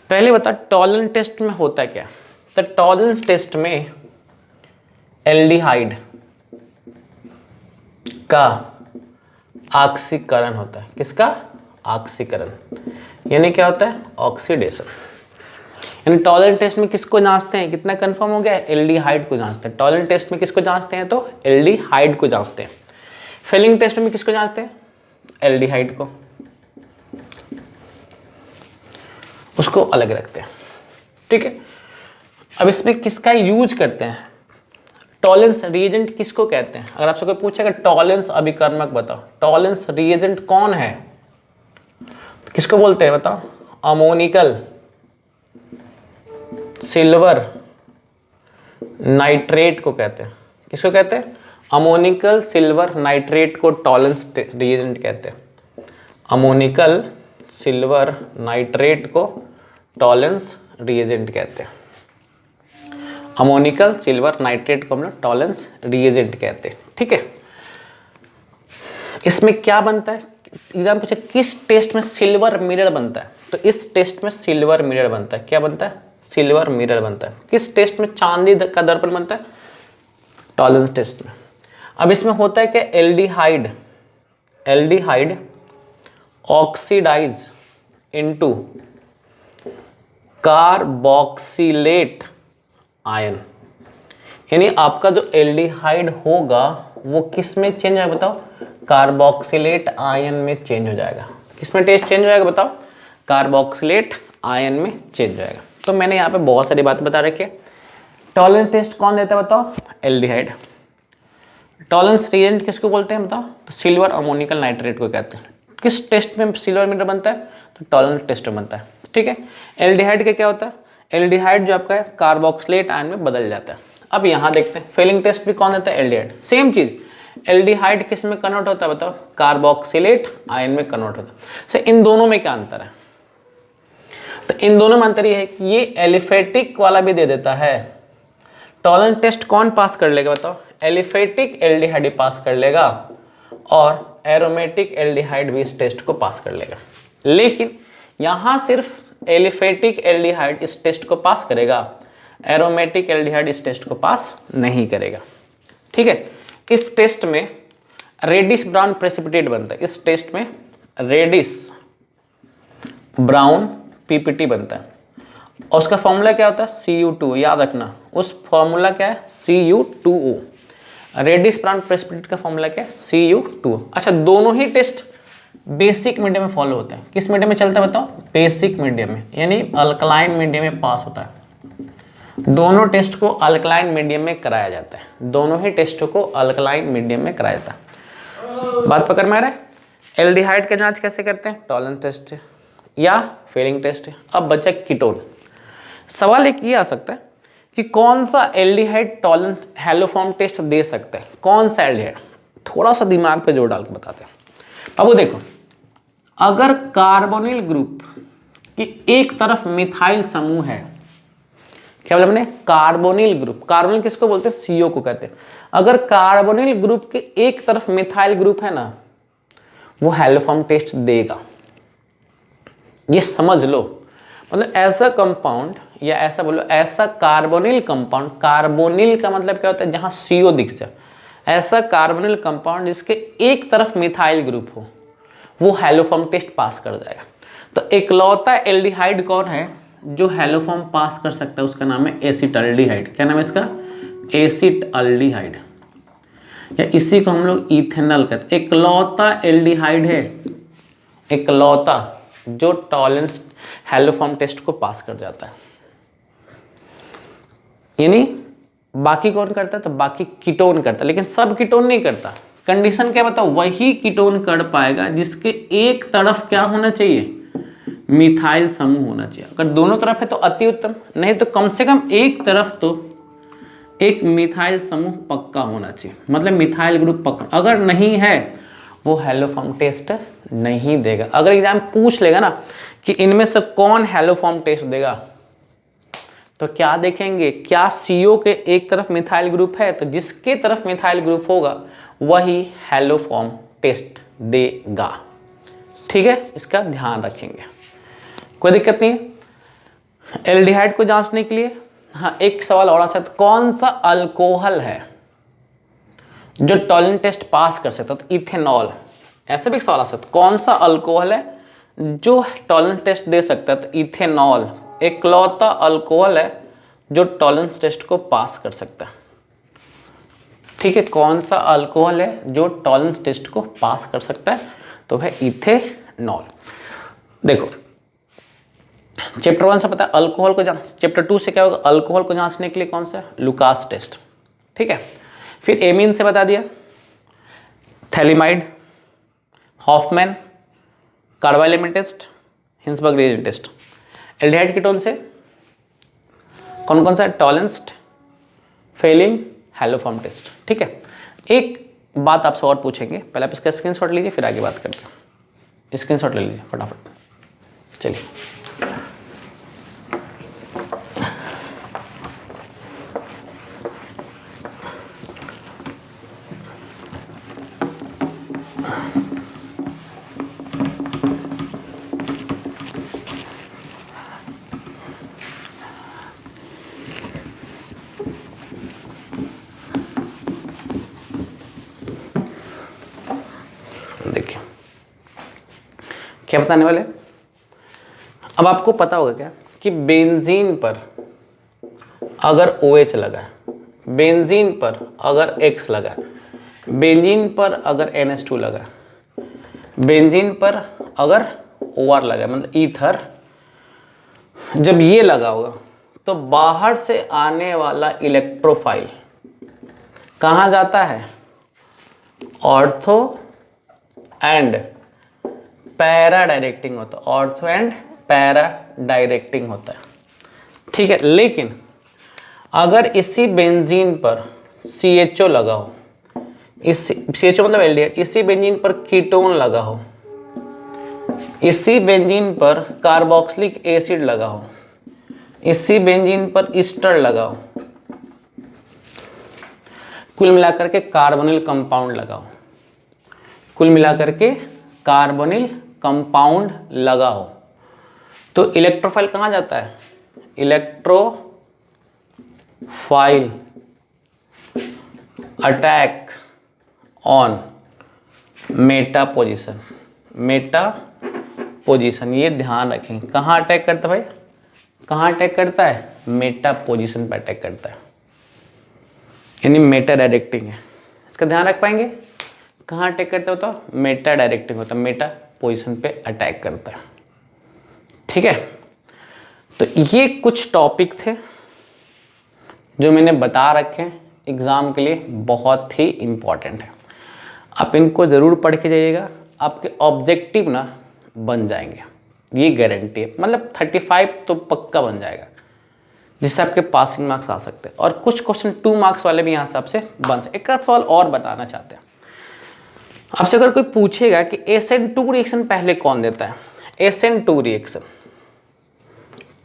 पहले बता टॉलरेंस टेस्ट में होता है क्या? तो टॉलरेंस टेस्ट में एल्डिहाइड का ऑक्सीकरण होता है। किसका? ऑक्सीकरण, यानी क्या होता है? ऑक्सीडेशन। यानी टॉलरेंस टेस्ट में किसको जांचते हैं? कितना कंफर्म हो गया? एल्डिहाइड को जांचते हैं। टॉलरेंस टेस्ट में किसको जांचते हैं? तो एल्डिहाइड को जांचते हैं। फेलिंग टेस्ट में किसको जांचते हैं? एल्डिहाइड को, उसको अलग रखते हैं। ठीक है, अब इसमें किसका यूज करते हैं? टॉलरेंस रिएजेंट किसको कहते हैं? अगर आपसे कोई पूछेगा टॉलरेंस अभिकर्मक बताओ, टॉलरेंस रिएजेंट कौन है, तो किसको बोलते हैं बताओ? अमोनिकल सिल्वर नाइट्रेट को कहते हैं। किसको कहते हैं? अमोनिकल सिल्वर नाइट्रेट को टॉलरेंस रिएजेंट कहते हैं। अमोनिकल सिल्वर नाइट्रेट को टॉलरेंस रिएजेंट कहते हैं। अमोनिकल सिल्वर नाइट्रेट को हम लोग टॉलरेंस रिएजेंट कहते हैं। ठीक है, इसमें क्या बनता है? एग्जाम पूछे किस टेस्ट में सिल्वर मिरर बनता है, तो इस टेस्ट में सिल्वर मिरर बनता है। क्या बनता है? सिल्वर मिरर बनता है। किस टेस्ट में चांदी का दर्पण बनता है? टॉलरेंस टेस्ट में। अब इसमें होता है कि aldehyde oxidise into carboxylate ion, यानी आपका जो एल्डिहाइड होगा वो किस में चेंज होगा बताओ? कार्बोक्सिलेट आयन में चेंज हो जाएगा। किस में टेस्ट चेंज हो जाएगा बताओ? कार्बोक्सिलेट आयन में चेंज हो जाएगा। तो मैंने यहाँ पे बहुत सारी बातें बता रखी है। टॉलरेंस टेस्ट कौन देता है बताओ? एल्डिहाइड। टॉलरेंस रिएजेंट किसको बोलते हैं बताओ? तो सिल्वर अमोनिकल नाइट्रेट को कहते हैं। किस टेस्ट में सिल्वर मिरर बनता है? तो टॉलरेंस टेस्ट में बनता है। ठीक है, एल्डिहाइड का क्या होता है? एल्डिहाइड जो आपका है कार्बोक्सिलेट आयन में बदल जाता है। अब यहाँ देखते हैं फेलिंग टेस्ट भी कौन देता है? एल्डिहाइड। सेम चीज, एल्डिहाइड किस में कन्वर्ट होता है बताओ? कार्बोक्सिलेट आयन में कन्वर्ट होता है। सर इन दोनों में क्या अंतर है? तो इन दोनों में अंतर ये है कि ये एलिफेटिक वाला भी दे देता है। टॉलरेंस टेस्ट कौन पास कर लेगा बताओ? एलिफेटिक एल्डिहाइड पास कर लेगा और एरोमेटिक एल्डिहाइड भी इस टेस्ट को पास कर लेगा। लेकिन यहाँ सिर्फ एलिफेटिक एल्डिहाइड इस टेस्ट को पास करेगा, एरोमेटिक एल्डिहाइड इस टेस्ट को पास नहीं करेगा। ठीक है, इस टेस्ट में रेडिश ब्राउन प्रेसिपिटेट बनता है। इस टेस्ट में रेडिश ब्राउन पीपीटी बनता है और उसका फॉर्मूला क्या होता है? Cu2। याद रखना, उस फॉर्मूला क्या है? Cu2O। रेडिश ब्राउन प्रेसिपिटेट का फॉर्मूला क्या है? Cu2O। अच्छा, दोनों ही टेस्ट बेसिक मीडियम में फॉलो होते हैं। किस मीडियम में चलता है बताओ? बेसिक मीडियम में, यानी अल्कलाइन मीडियम में पास होता है। दोनों टेस्ट को अल्कलाइन मीडियम में कराया जाता है। दोनों ही टेस्टों को अल्कलाइन मीडियम में कराया जाता है। बात पकड़ में आ रहा है? एल्डिहाइड का जांच कैसे करते हैं? टॉलरेंस टेस्ट या फेलिंग टेस्ट। अब बचा कीटोन। सवाल एक ये आ सकता है कि कौन सा एल्डिहाइड टॉलरेंस हैलोफॉर्म टेस्ट दे सकता है? कौन सा एल्डिहाइड? थोड़ा सा दिमाग पे जोर डाल के बताते हैं। अब वो देखो, अगर कार्बोनिल ग्रुप की एक तरफ मिथाइल समूह है, क्या बोला मैंने? Carbonyl group. कार्बोनिल किसको बोलते हैं? CO को कहते हैं। अगर कार्बोनिल ग्रुप के एक तरफ मिथाइल ग्रुप है ना, वो हैलोफॉर्म टेस्ट देगा। ये समझ लो, मतलब ऐसा कंपाउंड या ऐसा बोलो, ऐसा कार्बोनिल कंपाउंड, कार्बोनिल का मतलब क्या होता है? जहां CO दिख जाए, ऐसा कार्बोनिल कंपाउंड जिसके एक तरफ मिथाइल ग्रुप हो, वो हैलोफॉर्म टेस्ट पास कर जाएगा। तो इकलौता एल्डिहाइड कौन है जो हैलोफॉर्म पास कर सकता है? उसका नाम है एसिटल्डिहाइड। क्या नाम है इसका? एसिटल्डिहाइड, या इसी को हम लोग इथेनॉल कहते हैं। इकलौता एल्डिहाइड है, इकलौता, जो टॉलरेंस हैलोफॉर्म टेस्ट को पास कर जाता है। यानी बाकी कौन करता है? तो बाकी कीटोन करता है, लेकिन सब कीटोन नहीं करता। कंडीशन क्या बताओ? वही कीटोन कर पाएगा जिसके एक तरफ क्या होना चाहिए? मिथाइल समूह होना चाहिए। अगर दोनों तरफ है तो अति उत्तम, नहीं तो कम से कम एक तरफ तो एक मिथाइल समूह पक्का होना चाहिए, मतलब मिथाइल ग्रुप पक्का। अगर नहीं है, वो हैलोफॉर्म टेस्ट नहीं देगा। अगर एग्जाम पूछ लेगा ना कि इनमें से कौन हैलोफॉर्म टेस्ट देगा, तो क्या देखेंगे? क्या CO के एक तरफ मिथाइल ग्रुप है? तो जिसके तरफ मिथाइल ग्रुप होगा वही हैलोफॉर्म टेस्ट देगा। ठीक है, इसका ध्यान रखेंगे, कोई दिक्कत नहीं है। एल्डिहाइड को जांचने के लिए हाँ एक सवाल और आ सकता है, कौन सा अल्कोहल है जो टॉलरेंस टेस्ट पास कर सकता है? तो इथेनॉल। ऐसा भी एक सवाल आ सकता है, कौन सा अल्कोहल है जो टॉलरेंस टेस्ट दे सकता है? तो इथेनॉल इकलौता अल्कोहल है जो टॉलरेंस टेस्ट को पास कर सकता है। ठीक है, कौन सा अल्कोहल है जो टॉलरेंस टेस्ट को पास कर सकता है? तो है इथेनॉल। देखो, चैप्टर 1 से पता है अल्कोहल को जांच, चैप्टर 2 से क्या होगा? अल्कोहल को जांचने के लिए कौन सा? Lucas test. ठीक है, फिर एमीन से बता दिया, phthalimide, Hofmann, carbylamine test, Hinsberg reagent test. Aldehyde ketone से कौन कौन सा? Tollens, Fehling, haloform test. ठीक है, एक बात आपसे और पूछेंगे, पहले आप इसका स्क्रीनशॉट लीजिए फिर आगे बात करते हैं। स्क्रीनशॉट ले लीजिए फटाफट, चलिए। देखिए क्या बताने वाले। अब आपको पता होगा क्या कि बेंजीन पर अगर OH लगा है, बेंजीन पर अगर X लगा है, बेंजीन पर अगर NH2 लगा है, बेंजीन पर अगर OR लगा है, मतलब ईथर, जब ये लगा होगा तो बाहर से आने वाला इलेक्ट्रोफाइल कहाँ जाता है? ऑर्थो एंड पैरा डायरेक्टिंग होता है, ऑर्थो एंड पैरा डायरेक्टिंग होता है। ठीक है, लेकिन अगर इसी बेंजीन पर CHO लगा हो, इस CHO मतलब एल्डिहाइड, इसी बेंजीन पर कीटोन लगा हो, इसी बेंजीन पर कार्बोक्सिलिक एसिड लगा हो, इसी बेंजीन पर ईस्टर लगा हो, कुल मिलाकर के कार्बोनिल कंपाउंड लगा हो, कुल मिलाकर के कार्बोनिल कंपाउंड लगा हो, तो इलेक्ट्रोफाइल कहाँ जाता है? Electrophile attack on Meta position, Meta position, ये ध्यान रखें। कहाँ अटैक करता है भाई? कहाँ अटैक करता है? मेटा पोजीशन पर अटैक करता है, यानी मेटा डायरेक्टिंग है। इसका ध्यान रख पाएंगे? कहाँ अटैक करता होता है? मेटा डायरेक्टिंग होता है, मेटा पोजीशन पे अटैक करता है। ठीक है, तो ये कुछ टॉपिक थे जो मैंने बता रखे हैं, एग्जाम के लिए बहुत ही इम्पॉर्टेंट है। आप इनको ज़रूर पढ़ के जाइएगा, आपके ऑब्जेक्टिव ना बन जाएंगे, ये गारंटी है। मतलब 35 तो पक्का बन जाएगा, जिससे आपके पासिंग मार्क्स आ सकते हैं। और कुछ क्वेश्चन 2 मार्क्स वाले भी यहाँ से आपसे बन सकते। एक आध सवाल और बताना चाहते हैं आपसे, अगर कोई पूछेगा कि SN2 रिएक्शन पहले कौन देता है, SN2 रिएक्शन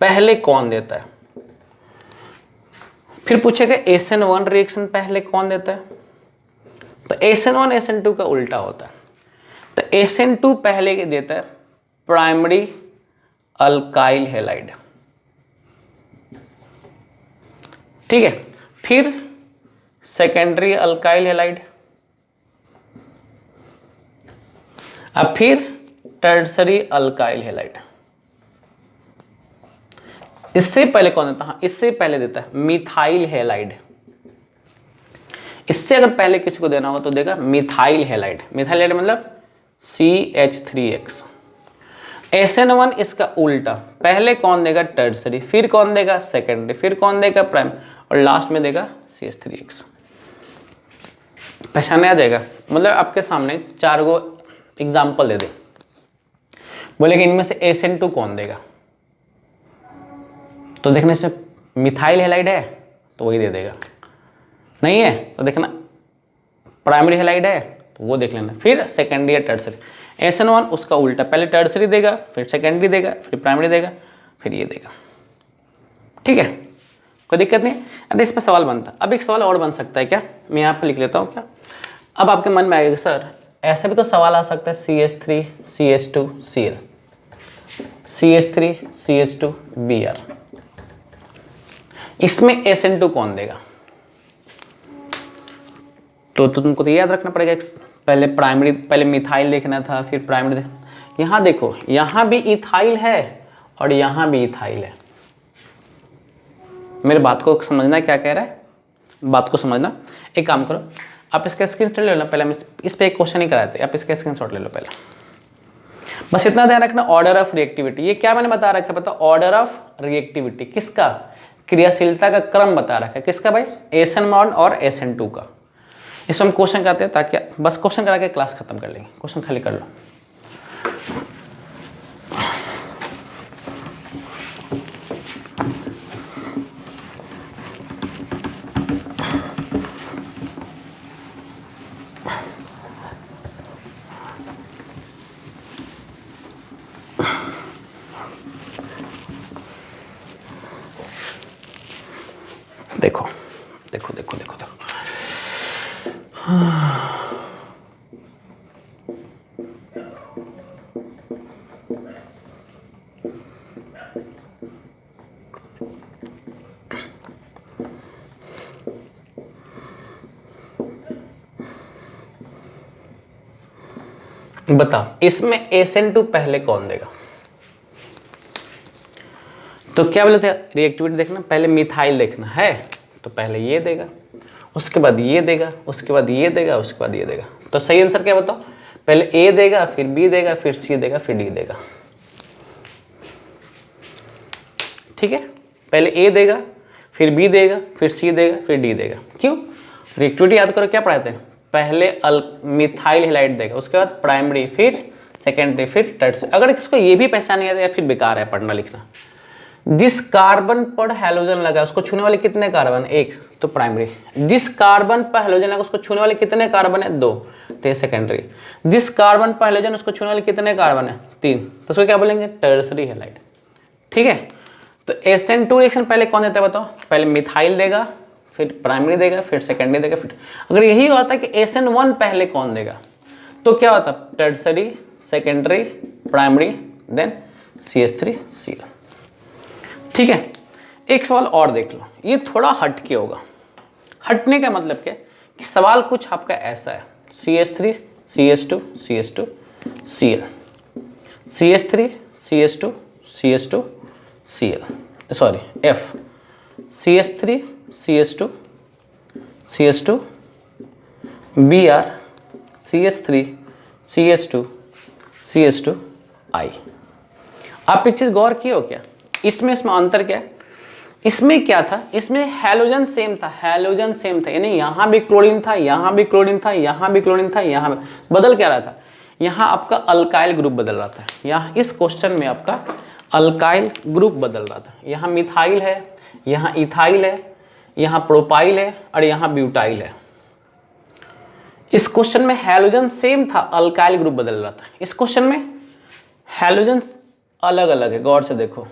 पहले कौन देता है, फिर पूछेगा SN1 रिएक्शन पहले कौन देता है, तो SN1 SN2 का उल्टा होता है। तो SN2 पहले देता है प्राइमरी अल्काइल हैलाइड, ठीक है, फिर सेकेंडरी अल्काइल हैलाइड, अब फिर टर्सरी अल्काइल हैलाइड। इससे पहले कौन देता है? हाँ, इससे पहले देता है मिथाइल हैलाइड। इससे अगर पहले किसी को देना होगा तो देगा मिथाइल हैलाइड। मिथाइल हैलाइड मतलब CH3X। SN1 इसका उल्टा, पहले कौन देगा? टर्सरी, फिर कौन देगा? सेकेंडरी, फिर कौन देगा? प्राइम, और लास्ट में देगा CH3X। पहचाने आ जाएगा? मतलब आपके सामने 4 गो एग्जाम्पल दे दे, बोले कि इनमें से SN2 कौन देगा, तो देखना इसमें मिथाइल हैलाइड है तो वही दे देगा, नहीं है तो देखना प्राइमरी हैलाइड है तो वो देख लेना, फिर सेकेंडरी या टर्सरी। SN1 उसका उल्टा, पहले टर्सरी देगा, फिर सेकेंडरी देगा, फिर प्राइमरी देगा, फिर ये देगा। ठीक है, कोई दिक्कत नहीं। अरे इस पर सवाल बनता, अब एक सवाल और बन सकता है क्या, मैं यहाँ पर लिख लेता हूँ क्या। अब आपके मन में आएगा सर ऐसा भी तो सवाल आ सकता है CH3 CH2 Cl, CH3 CH2 Br, इसमें SN2 कौन देगा? तो तुमको तो याद रखना पड़ेगा, पहले प्राइमरी, पहले मिथाइल देखना था, फिर प्राइमरी देखना। यहाँ देखो, यहाँ भी इथाइल है और यहाँ भी इथाइल है। मेरे बात को समझना, क्या कह रहा है, बात को समझना। एक काम करो, आप इसका स्क्रीनशॉट ले लो। पहले हम इस पे एक क्वेश्चन ही कराते हैं, आप इसका स्क्रीनशॉट ले लो पहले। बस इतना ध्यान रखना, ऑर्डर ऑफ रिएक्टिविटी, ये क्या मैंने बता रखा है पता? ऑर्डर ऑफ रिएक्टिविटी किसका? क्रियाशीलता का क्रम बता रखा है, किसका भाई? SN1 और SN2 का। इसमें हम क्वेश्चन करते हैं ताकि बस क्वेश्चन करा के क्लास खत्म कर लेंगे। क्वेश्चन खाली कर लो। देखो देखो देखो देखो देखो, बताओ इसमें SN2 पहले कौन देगा? तो क्या बोले थे, रिएक्टिविटी देखना, पहले मिथाइल देखना है तो पहले ये देगा, उसके बाद ये देगा, उसके बाद ये देगा, उसके बाद ये देगा। तो सही आंसर क्या बताओ? पहले A देगा, फिर B देगा, फिर C देगा, फिर D देगा। ठीक है, पहले A देगा, फिर B देगा, फिर C देगा, फिर D देगा। क्यों? रिएक्टिविटी याद करो, क्या पढ़ाते हैं? पहले मिथाइल हैलाइड देगा, उसके बाद प्राइमरी, फिर सेकेंडरी, फिर टर्सरी। अगर इसको ये भी पहचान नहीं आता या फिर बेकार है पढ़ना लिखना। जिस कार्बन पर हैलोजन लगा उसको छूने वाले कितने कार्बन, एक तो प्राइमरी। जिस कार्बन पर हैलोजन लगा उसको छूने वाले कितने कार्बन है, दो, तो ये सेकेंडरी। जिस कार्बन पर हैलोजन उसको छूने वाले कितने कार्बन है, तीन, तो उसको क्या बोलेंगे, टर्सरी हैलाइड। ठीक है, तो SN2 रिएक्शन पहले कौन देता है बताओ, पहले मिथाइल देगा, फिर प्राइमरी देगा, फिर सेकेंडरी देगा, फिर अगर यही होता कि SN1 पहले कौन देगा तो क्या होता, tertiary, secondary, primary, then CH3Cl। ठीक है, एक सवाल और देख लो, ये थोड़ा हटके होगा। हटने का मतलब क्या कि सवाल कुछ आपका ऐसा है, CH3 CH2 CH2 Cl, CH3 CH2 CH2 Cl, sorry F, CH3 CH2 CH2 Br, CH3 CH2 CH2 I। आप एक चीज गौर किए हो क्या, इसमें अंतर क्या है, इसमें क्या था, इसमें हैलोजन सेम था, हैलोजन सेम था, यानी यहाँ भी क्लोरीन था, यहाँ भी क्लोरीन था, यहाँ भी क्लोरीन था, यहाँ भी, बदल क्या रहा था, यहाँ आपका अल्काइल ग्रुप बदल रहा था। यहाँ इस क्वेश्चन में आपका अल्काइल ग्रुप बदल रहा था, यहाँ मिथाइल है, यहाँ इथाइल है, यहाँ प्रोपाइल है और यहाँ ब्यूटाइल है। इस क्वेश्चन में हैलोजन सेम था, अल्काइल ग्रुप बदल रहा था। इस क्वेश्चन में हैलोजन अलग अलग है, गौर से देखो,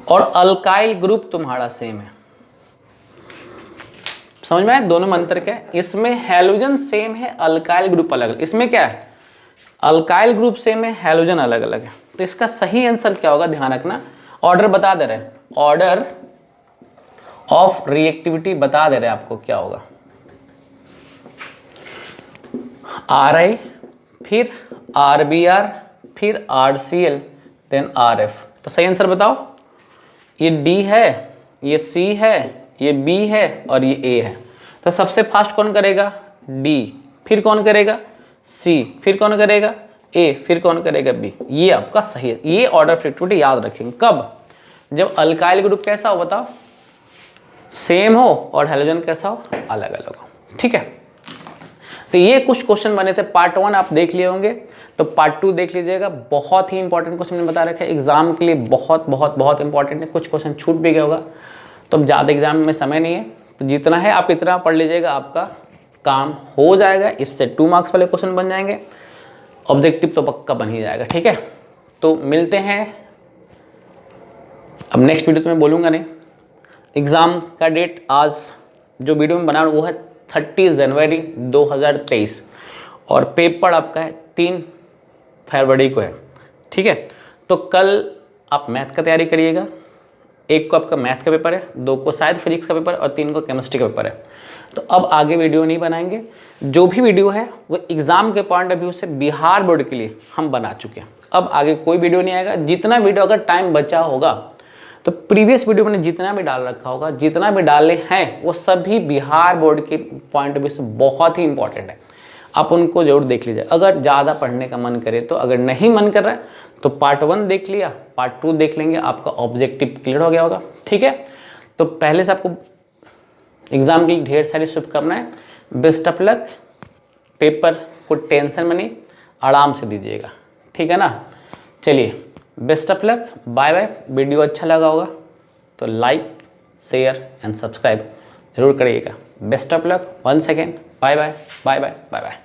और अल्काइल ग्रुप तुम्हारा सेम है। समझ में आया दोनों में अंतर क्या है, इसमें हैलोजन सेम है, अल्काइल ग्रुप अलग अलग। इसमें क्या है, अल्काइल ग्रुप सेम है, हैलोजन अलग अलग है। तो इसका सही आंसर क्या होगा, ध्यान रखना, ऑर्डर बता दे रहे हैं, ऑर्डर ऑफ रिएक्टिविटी बता दे रहे हैं आपको क्या होगा, Ri, फिर RBr, फिर RCl, देन RF। तो सही आंसर बताओ, ये D है, ये C है, ये B है और ये A है। तो सबसे फास्ट कौन करेगा, D, फिर कौन करेगा, C, फिर कौन करेगा, A, फिर कौन करेगा, B। ये आपका सही है, ये ऑर्डर ऑफ रिएक्टिविटी याद रखेंगे। कब, जब अल्काइल ग्रुप कैसा हो बताओ, सेम हो, और हैलोजन कैसा हो, अलग अलग हो। ठीक है, तो ये कुछ क्वेश्चन बने थे, पार्ट 1 आप देख लिए होंगे, तो पार्ट 2 देख लीजिएगा। बहुत ही इंपॉर्टेंट क्वेश्चन मैंने बता रखा है, एग्जाम के लिए बहुत बहुत बहुत इंपॉर्टेंट है। कुछ क्वेश्चन छूट भी गया होगा, तो अब ज़्यादा एग्जाम में समय नहीं है, तो जितना है आप इतना पढ़ लीजिएगा, आपका काम हो जाएगा। इससे 2 मार्क्स वाले क्वेश्चन बन जाएंगे, ऑब्जेक्टिव तो पक्का बन ही जाएगा। ठीक है, तो मिलते हैं अब नेक्स्ट वीडियो, तो मैं बोलूँगा नहीं। एग्ज़ाम का डेट आज जो वीडियो में बना वो है 30 जनवरी 2023, और पेपर आपका है 3 फरवरी को है। ठीक है, तो कल आप मैथ का तैयारी करिएगा। 1 को आपका मैथ का पेपर है, 2 को शायद फिजिक्स का पेपर और 3 को केमिस्ट्री का पेपर है। तो अब आगे वीडियो नहीं बनाएंगे, जो भी वीडियो है वो एग्ज़ाम के पॉइंट ऑफ व्यू से बिहार बोर्ड के लिए हम बना चुके हैं। अब आगे कोई वीडियो नहीं आएगा। जितना वीडियो अगर टाइम बचा होगा तो प्रीवियस वीडियो मैंने जितना भी डाल रखा होगा, जितना भी डाले हैं, वो सभी बिहार बोर्ड के पॉइंट ऑफ व्यू से बहुत ही इंपॉर्टेंट है। आप उनको जरूर देख लीजिए अगर ज़्यादा पढ़ने का मन करे तो। अगर नहीं मन कर रहा है तो पार्ट 1 देख लिया, पार्ट 2 देख लेंगे, आपका ऑब्जेक्टिव क्लियर हो गया होगा। ठीक है, तो पहले से आपको एग्ज़ाम की ढेर सारी शुभकामनाएं, बेस्ट ऑफ लक। पेपर को टेंशन में नहीं, आराम से दीजिएगा। ठीक है ना, चलिए best of luck, bye bye. Video अच्छा लगा होगा तो लाइक, शेयर एंड सब्सक्राइब जरूर करिएगा। Best of luck, 1 second, bye bye bye bye bye bye.